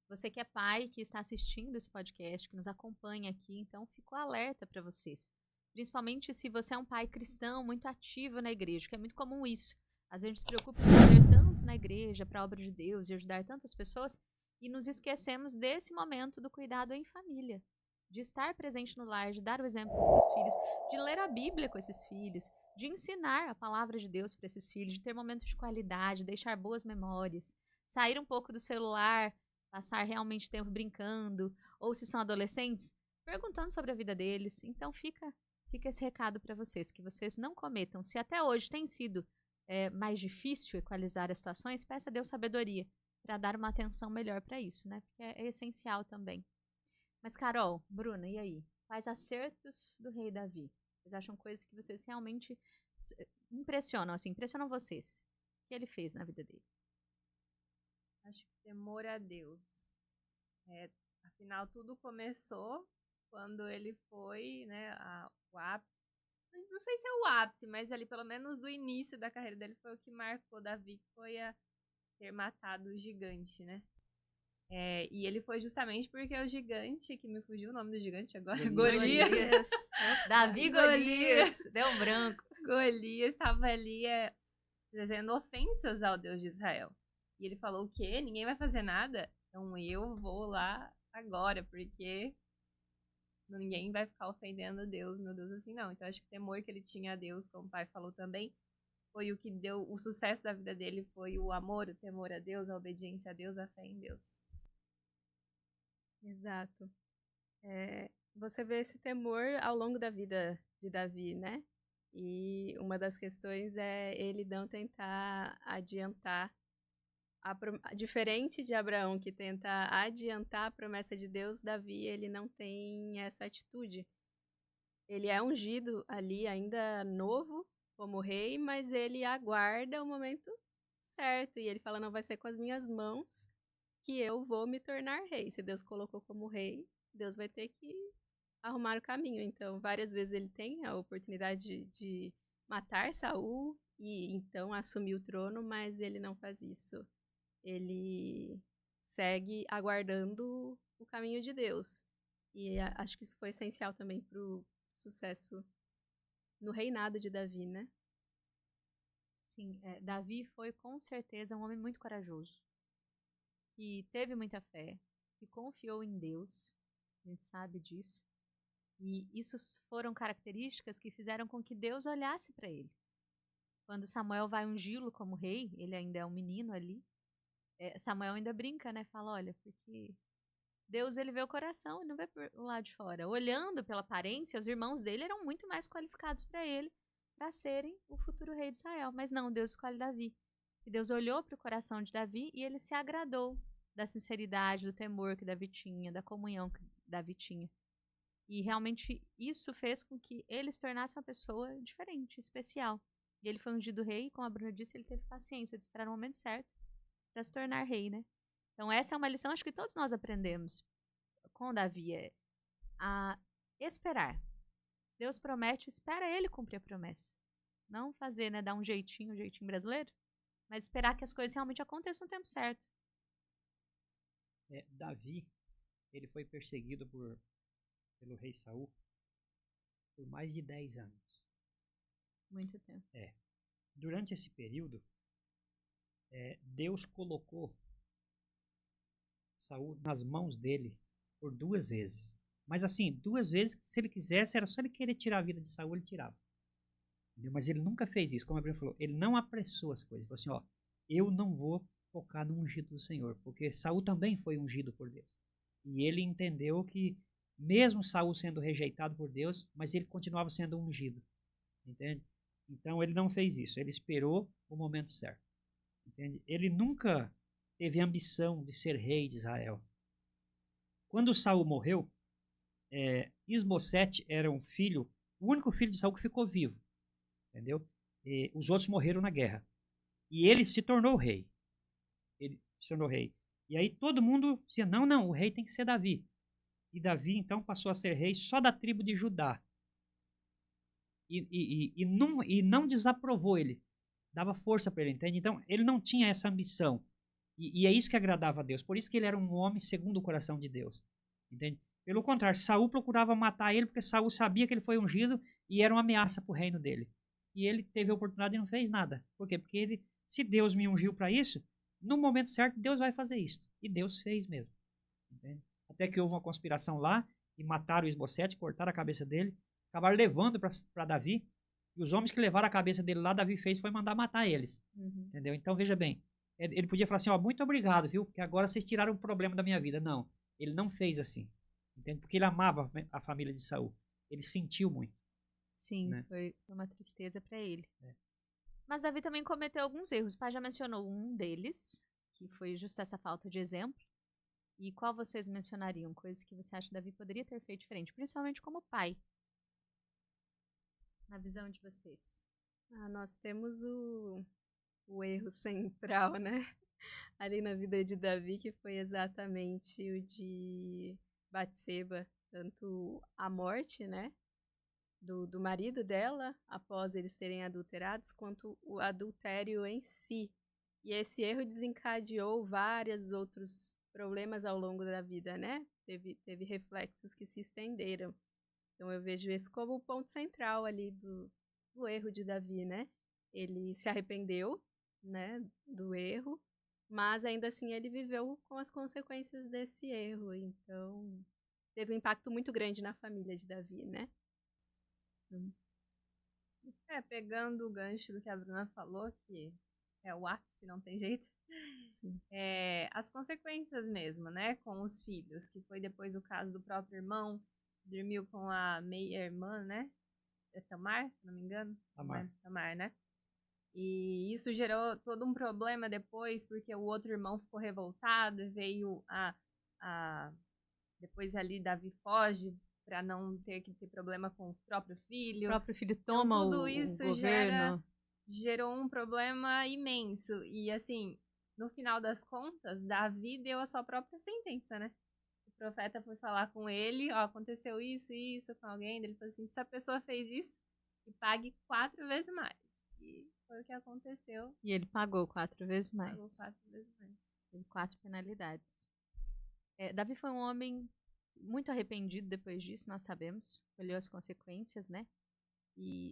Você que é pai, que está assistindo esse podcast, que nos acompanha aqui, então fico alerta para vocês. Principalmente se você é um pai cristão muito ativo na igreja, que é muito comum isso. Às vezes a gente se preocupa em fazer tanto na igreja, para a obra de Deus e ajudar tantas pessoas, e nos esquecemos desse momento do cuidado em família. De estar presente no lar, de dar o exemplo para os filhos, de ler a Bíblia com esses filhos, de ensinar a palavra de Deus para esses filhos, de ter momentos de qualidade, deixar boas memórias, sair um pouco do celular, passar realmente tempo brincando, ou se são adolescentes, perguntando sobre a vida deles. Então fica esse recado para vocês, que vocês não cometam. Se até hoje tem sido mais difícil equalizar as situações, peça a Deus sabedoria para dar uma atenção melhor para isso, né? Porque é essencial também. Mas, Carol, Bruna, e aí? Quais acertos do rei Davi? Vocês acham coisas que vocês realmente impressionam vocês? O que ele fez na vida dele? Acho que temor a Deus. Afinal, tudo começou quando ele foi, né, o ápice. Não sei se é o ápice, mas ali, pelo menos do início da carreira dele, foi o que marcou Davi, que foi a ter matado o gigante, né? E ele foi justamente porque o gigante, que me fugiu o nome do gigante agora, Golias. Davi Golias, deu um branco. Golias estava ali trazendo ofensas ao Deus de Israel. E ele falou o quê? Ninguém vai fazer nada? Então eu vou lá agora, porque ninguém vai ficar ofendendo Deus, meu Deus, assim não. Então acho que o temor que ele tinha a Deus, como o pai falou também, foi o que deu o sucesso da vida dele, foi o amor, o temor a Deus, a obediência a Deus, a fé em Deus. Exato. Você vê esse temor ao longo da vida de Davi, né? E uma das questões é ele não tentar adiantar, diferente de Abraão, que tenta adiantar a promessa de Deus, Davi, ele não tem essa atitude. Ele é ungido ali, ainda novo, como rei, mas ele aguarda o momento certo. E ele fala, não vai ser com as minhas mãos que eu vou me tornar rei. Se Deus colocou como rei, Deus vai ter que arrumar o caminho. Então, várias vezes ele tem a oportunidade de matar Saul e então assumir o trono, mas ele não faz isso. Ele segue aguardando o caminho de Deus. E acho que isso foi essencial também para o sucesso no reinado de Davi, né? Sim, Davi foi com certeza um homem muito corajoso, que teve muita fé, que confiou em Deus, a gente sabe disso. E isso foram características que fizeram com que Deus olhasse para ele. Quando Samuel vai ungí-lo como rei, ele ainda é um menino ali, Samuel ainda brinca, né? Fala, olha, porque Deus ele vê o coração e não vê por o lado de fora. Olhando pela aparência, os irmãos dele eram muito mais qualificados para ele, para serem o futuro rei de Israel. Mas não, Deus escolhe Davi. E Deus olhou para o coração de Davi e ele se agradou da sinceridade, do temor que Davi tinha, da comunhão que Davi tinha. E realmente isso fez com que ele se tornasse uma pessoa diferente, especial. E ele foi ungido rei, como a Bruna disse, ele teve paciência de esperar o momento certo para se tornar rei, né? Então essa é uma lição, acho que todos nós aprendemos com Davi, a esperar. Se Deus promete, espera ele cumprir a promessa. Não fazer, né, dar um jeitinho brasileiro, mas esperar que as coisas realmente aconteçam no tempo certo. Davi, ele foi perseguido pelo rei Saul por mais de 10 anos. Muito tempo. Durante esse período, Deus colocou Saul nas mãos dele por 2 vezes. Mas assim, 2 vezes, se ele quisesse, era só ele querer tirar a vida de Saul, ele tirava. Entendeu? Mas ele nunca fez isso, como a Bíblia falou, ele não apressou as coisas. Ele falou assim, eu não vou focar no ungido do Senhor, porque Saul também foi ungido por Deus. E ele entendeu que, mesmo Saul sendo rejeitado por Deus, mas ele continuava sendo ungido. Entende? Então ele não fez isso, ele esperou o momento certo. Entende? Ele nunca teve ambição de ser rei de Israel. Quando Saul morreu, Isbosete era o único filho de Saul que ficou vivo. Entendeu? Os outros morreram na guerra. E ele se tornou rei. E aí todo mundo dizia, não, o rei tem que ser Davi. E Davi, então, passou a ser rei só da tribo de Judá. E não desaprovou ele. Dava força para ele, entende? Então, ele não tinha essa ambição. E é isso que agradava a Deus. Por isso que ele era um homem segundo o coração de Deus. Entende? Pelo contrário, Saul procurava matar ele porque Saul sabia que ele foi ungido e era uma ameaça para o reino dele. E ele teve a oportunidade e não fez nada. Por quê? Porque ele, se Deus me ungiu para isso, no momento certo Deus vai fazer isso. E Deus fez mesmo. Entende? Até que houve uma conspiração lá e mataram o Esbocete, cortaram a cabeça dele, acabaram levando para Davi. E os homens que levaram a cabeça dele lá, Davi fez foi mandar matar eles. Entendeu? Então veja bem, ele podia falar assim, ó, muito obrigado, viu? Porque agora vocês tiraram o problema da minha vida. Não, ele não fez assim. Entende? Porque ele amava a família de Saul. Ele sentiu muito. Sim, né? foi uma tristeza para ele. Mas Davi também cometeu alguns erros. O pai já mencionou um deles, que foi justo essa falta de exemplo. E qual vocês mencionariam? Coisas que você acha que Davi poderia ter feito diferente, principalmente como pai? Na visão de vocês. Nós temos o erro central, né? Ali na vida de Davi, que foi exatamente o de Batseba, tanto a morte, né? Do marido dela, após eles terem adulterados, quanto o adultério em si. E esse erro desencadeou vários outros problemas ao longo da vida, né? Teve reflexos que se estenderam. Então eu vejo esse como o ponto central ali do erro de Davi, né? Ele se arrependeu, né, do erro, mas ainda assim ele viveu com as consequências desse erro. Então teve um impacto muito grande na família de Davi, né? Pegando o gancho do que a Bruna falou, que é o ápice, não tem jeito. As consequências mesmo, né, com os filhos, que foi depois o caso do próprio irmão, dormiu com a meia-irmã, né, Tamar, se não me engano. Tamar, né? E isso gerou todo um problema depois, porque o outro irmão ficou revoltado, e veio depois ali Davi foge, para não ter que ter problema com o próprio filho. O próprio filho toma então, tudo o isso governo. gerou um problema imenso. E assim, no final das contas, Davi deu a sua própria sentença, né? O profeta foi falar com ele, ó, aconteceu isso com alguém. Ele falou assim, se a pessoa fez isso, que pague 4 vezes mais. E foi o que aconteceu. E ele pagou 4 vezes mais. Pagou 4 vezes mais. Teve 4 penalidades. Davi foi um homem muito arrependido depois disso, nós sabemos. Colheu as consequências, né?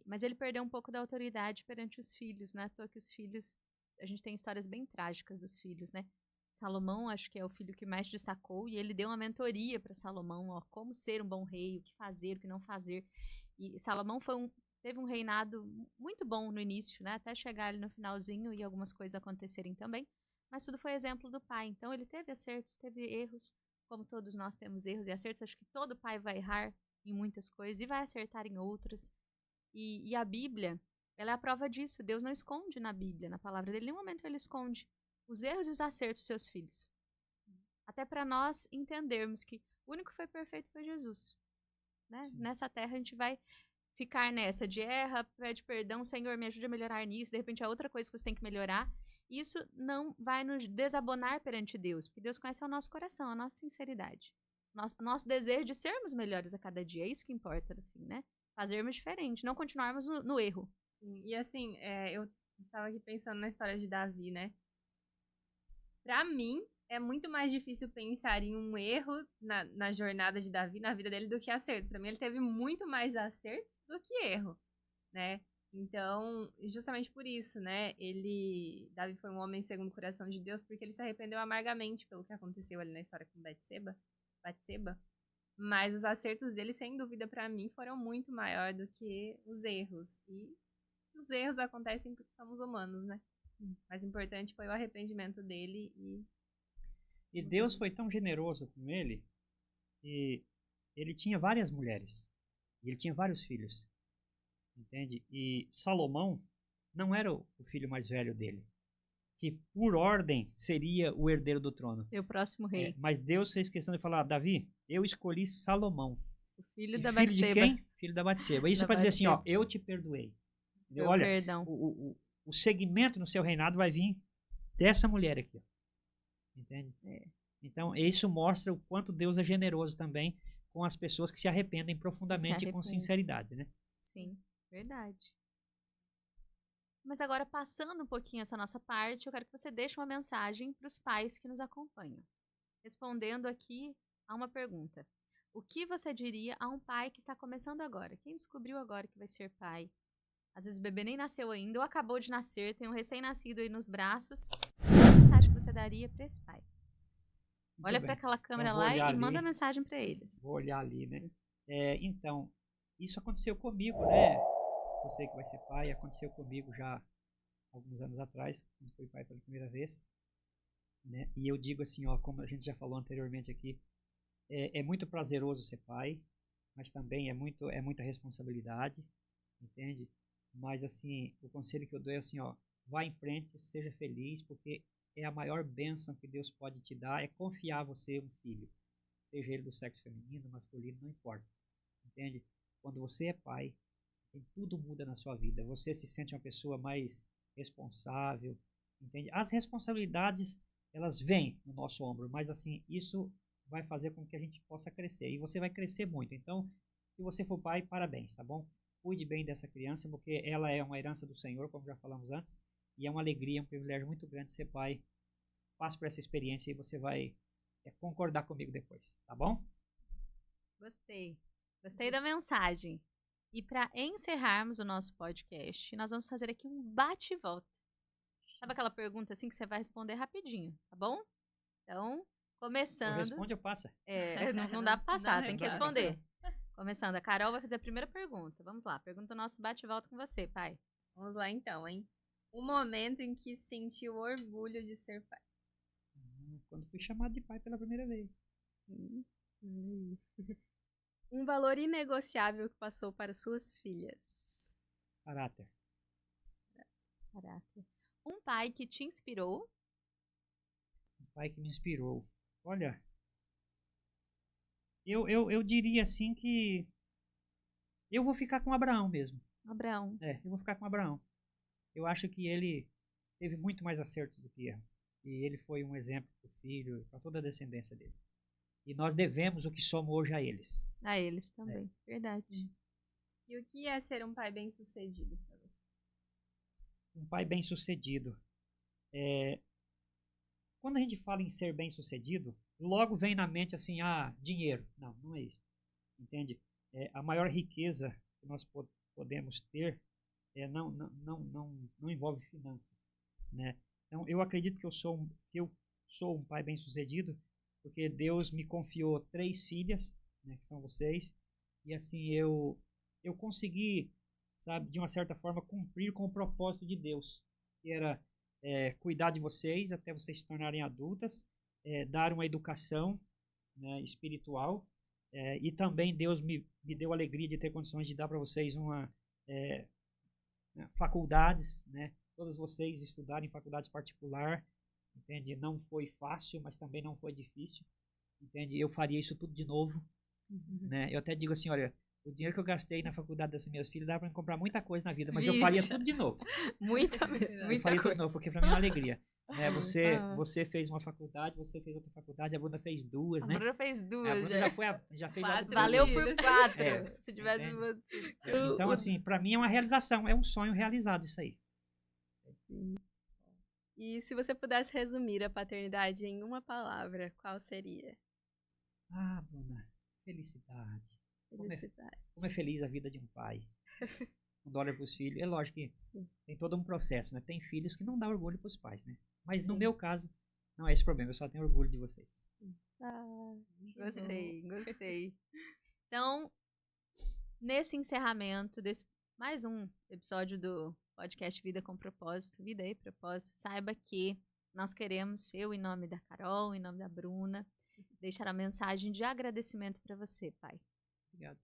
Mas ele perdeu um pouco da autoridade perante os filhos, não é à toa que os filhos... A gente tem histórias bem trágicas dos filhos, né? Salomão, acho que é o filho que mais destacou, e ele deu uma mentoria para Salomão, ó, como ser um bom rei, o que fazer, o que não fazer. E Salomão teve um reinado muito bom no início, né? Até chegar ali no finalzinho e algumas coisas acontecerem também. Mas tudo foi exemplo do pai. Então ele teve acertos, teve erros, como todos nós temos erros e acertos. Acho que todo pai vai errar em muitas coisas e vai acertar em outras. E a Bíblia, ela é a prova disso. Deus não esconde na Bíblia, na palavra dele. Em nenhum momento ele esconde os erros e os acertos dos seus filhos. Até para nós entendermos que o único que foi perfeito foi Jesus. Né? Nessa terra a gente vai ficar nessa de erra, pede perdão, Senhor, me ajude a melhorar nisso, de repente é outra coisa que você tem que melhorar. Isso não vai nos desabonar perante Deus, porque Deus conhece o nosso coração, a nossa sinceridade. Nosso desejo de sermos melhores a cada dia, é isso que importa no fim, né? Fazermos diferente, não continuarmos no erro. E assim, eu estava aqui pensando na história de Davi, né? Pra mim, é muito mais difícil pensar em um erro na jornada de Davi, na vida dele, do que acerto. Pra mim, ele teve muito mais acerto do que erro, né? Então, justamente por isso, né? Davi foi um homem segundo o coração de Deus, porque ele se arrependeu amargamente pelo que aconteceu ali na história com Batseba. Mas os acertos dele, sem dúvida, pra mim, foram muito maior do que os erros. E os erros acontecem porque somos humanos, né? Mais importante foi o arrependimento dele E Deus foi tão generoso com ele que ele tinha várias mulheres. E ele tinha vários filhos. Entende? E Salomão não era o filho mais velho dele, que por ordem seria o herdeiro do trono. E o próximo rei. Mas Deus fez questão de falar, Davi, eu escolhi Salomão. O filho da Filho Batseba. de quem? Filho da Batseba. Isso para dizer assim, ó, eu te perdoei. Olha, perdão. O segmento no seu reinado vai vir dessa mulher aqui. Entende? Então, isso mostra o quanto Deus é generoso também com as pessoas que se arrependem profundamente e com sinceridade, né? Sim, verdade. Mas agora, passando um pouquinho essa nossa parte, eu quero que você deixe uma mensagem para os pais que nos acompanham. Respondendo aqui a uma pergunta. O que você diria a um pai que está começando agora? Quem descobriu agora que vai ser pai? Às vezes o bebê nem nasceu ainda ou acabou de nascer, tem um recém-nascido aí nos braços. Que mensagem que você daria para esse pai? Olha para aquela câmera lá e manda mensagem para eles. Vou olhar ali, né? Então, isso aconteceu comigo, né? Você que vai ser pai, aconteceu comigo já alguns anos atrás, quando fui pai pela primeira vez, né? E eu digo assim, ó, como a gente já falou anteriormente aqui, é muito prazeroso ser pai, mas também é muita responsabilidade, entende? Mas assim, o conselho que eu dou é assim, ó, vá em frente, seja feliz, porque é a maior bênção que Deus pode te dar, é confiar você um filho, seja ele do sexo feminino, masculino, não importa, entende? Quando você é pai, tudo muda na sua vida, você se sente uma pessoa mais responsável, entende? As responsabilidades, elas vêm no nosso ombro, mas assim, isso vai fazer com que a gente possa crescer, e você vai crescer muito. Então, se você for pai, parabéns, tá bom? Cuide bem dessa criança, porque ela é uma herança do Senhor, como já falamos antes, e é uma alegria, um privilégio muito grande ser pai. Passe por essa experiência e você vai concordar comigo depois, tá bom? Gostei da mensagem. E para encerrarmos o nosso podcast, nós vamos fazer aqui um bate e volta. Sabe aquela pergunta assim que você vai responder rapidinho, tá bom? Então, começando... Responde ou passa? Não dá para passar, tem que responder. Começando, a Carol vai fazer a primeira pergunta. Vamos lá, pergunta o nosso bate e volta com você, pai. Vamos lá então, hein? Um momento em que sentiu orgulho de ser pai. Quando fui chamado de pai pela primeira vez. Um valor inegociável que passou para suas filhas. Caráter. Um pai que te inspirou. Um pai que me inspirou. Olha, eu diria assim que eu vou ficar com Abraão mesmo. Abraão. Eu vou ficar com Abraão. Eu acho que ele teve muito mais acertos do que erro. E ele foi um exemplo para o filho, para toda a descendência dele. E nós devemos o que somos hoje a eles. A eles também, verdade. E o que é ser um pai bem-sucedido para você? Um pai bem-sucedido. Quando a gente fala em ser bem-sucedido, logo vem na mente assim, dinheiro. Não, não é isso. Entende? A maior riqueza que nós podemos ter não envolve finanças, né? Então, eu acredito que eu sou um pai bem-sucedido, porque Deus me confiou 3 filhas, né, que são vocês, e assim eu consegui, sabe, de uma certa forma, cumprir com o propósito de Deus, que era cuidar de vocês até vocês se tornarem adultas, dar uma educação, né, espiritual, e também Deus me deu a alegria de ter condições de dar para vocês faculdades, né, todas vocês estudarem em faculdades particulares, entende? Não foi fácil, mas também não foi difícil, entende? Eu faria isso tudo de novo, né? Eu até digo assim, olha, o dinheiro que eu gastei na faculdade dessas minhas filhas dá para comprar muita coisa na vida, mas eu faria tudo de novo. Muita mesmo, eu faria tudo de novo, porque para mim é uma alegria. Você fez uma faculdade, você fez outra faculdade, a Bruna fez 2, né? A Bruna fez 2. A Bruna já fez 4. Valeu por 4. Se tivesse... Então, assim, para mim é uma realização, é um sonho realizado isso aí. E se você pudesse resumir a paternidade em uma palavra, qual seria? Bruna, felicidade. Como é feliz a vida de um pai. Quando olha para os filhos, é lógico que tem todo um processo, né? Tem filhos que não dão orgulho para os pais, né? Mas no meu caso, não é esse problema, eu só tenho orgulho de vocês. Gostei. Então, nesse encerramento desse mais um episódio do podcast Vida com Propósito, Vida e Propósito, saiba que nós queremos, eu em nome da Carol, em nome da Bruna, deixar a mensagem de agradecimento para você, pai. Obrigado.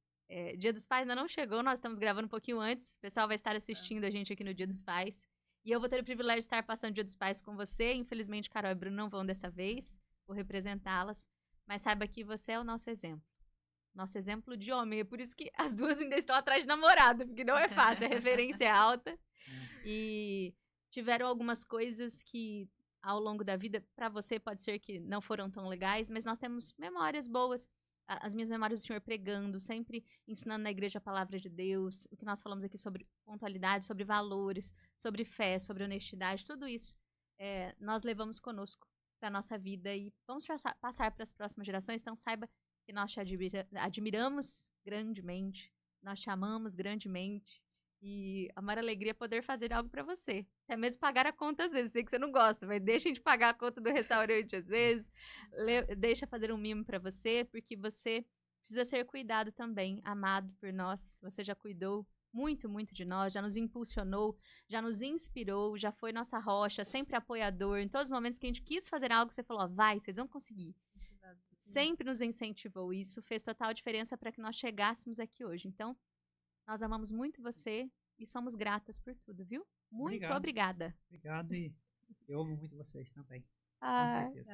Dia dos Pais ainda não chegou, nós estamos gravando um pouquinho antes, o pessoal vai estar assistindo a gente aqui no Dia dos Pais, e eu vou ter o privilégio de estar passando o Dia dos Pais com você. Infelizmente, Carol e Bruno não vão dessa vez, vou representá-las, mas saiba que você é o nosso exemplo de homem, é por isso que as duas ainda estão atrás de namorado, porque não é fácil, a referência é alta. E tiveram algumas coisas que ao longo da vida. Para você pode ser que não foram tão legais, mas nós temos memórias boas. As minhas memórias do Senhor pregando, sempre ensinando na igreja a palavra de Deus, o que nós falamos aqui sobre pontualidade, sobre valores, sobre fé, sobre honestidade, tudo isso nós levamos conosco para a nossa vida e vamos passar para as próximas gerações. Então saiba que nós te admiramos grandemente, nós te amamos grandemente e a maior alegria é poder fazer algo para você. Até mesmo pagar a conta às vezes. Sei que você não gosta, mas deixa a gente pagar a conta do restaurante às vezes. Deixa fazer um mimo para você, porque você precisa ser cuidado também, amado por nós. Você já cuidou muito, muito de nós, já nos impulsionou, já nos inspirou, já foi nossa rocha, sempre apoiador. Em todos os momentos que a gente quis fazer algo, você falou, vai, vocês vão conseguir. Sempre nos incentivou. Isso fez total diferença para que nós chegássemos aqui hoje. Então, nós amamos muito você e somos gratas por tudo, viu? Muito obrigada. Obrigado e eu amo muito vocês também. Ah, com certeza.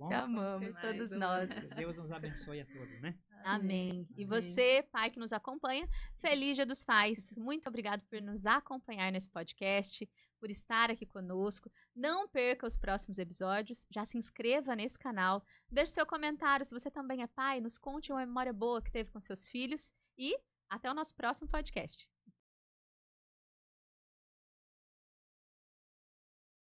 Te amamos, todos nós. Que Deus nos abençoe a todos, né? Amém. E você, pai que nos acompanha, feliz Dia dos Pais. Muito obrigado por nos acompanhar nesse podcast, por estar aqui conosco. Não perca os próximos episódios. Já se inscreva nesse canal. Deixe seu comentário. Se você também é pai, nos conte uma memória boa que teve com seus filhos. E até o nosso próximo podcast.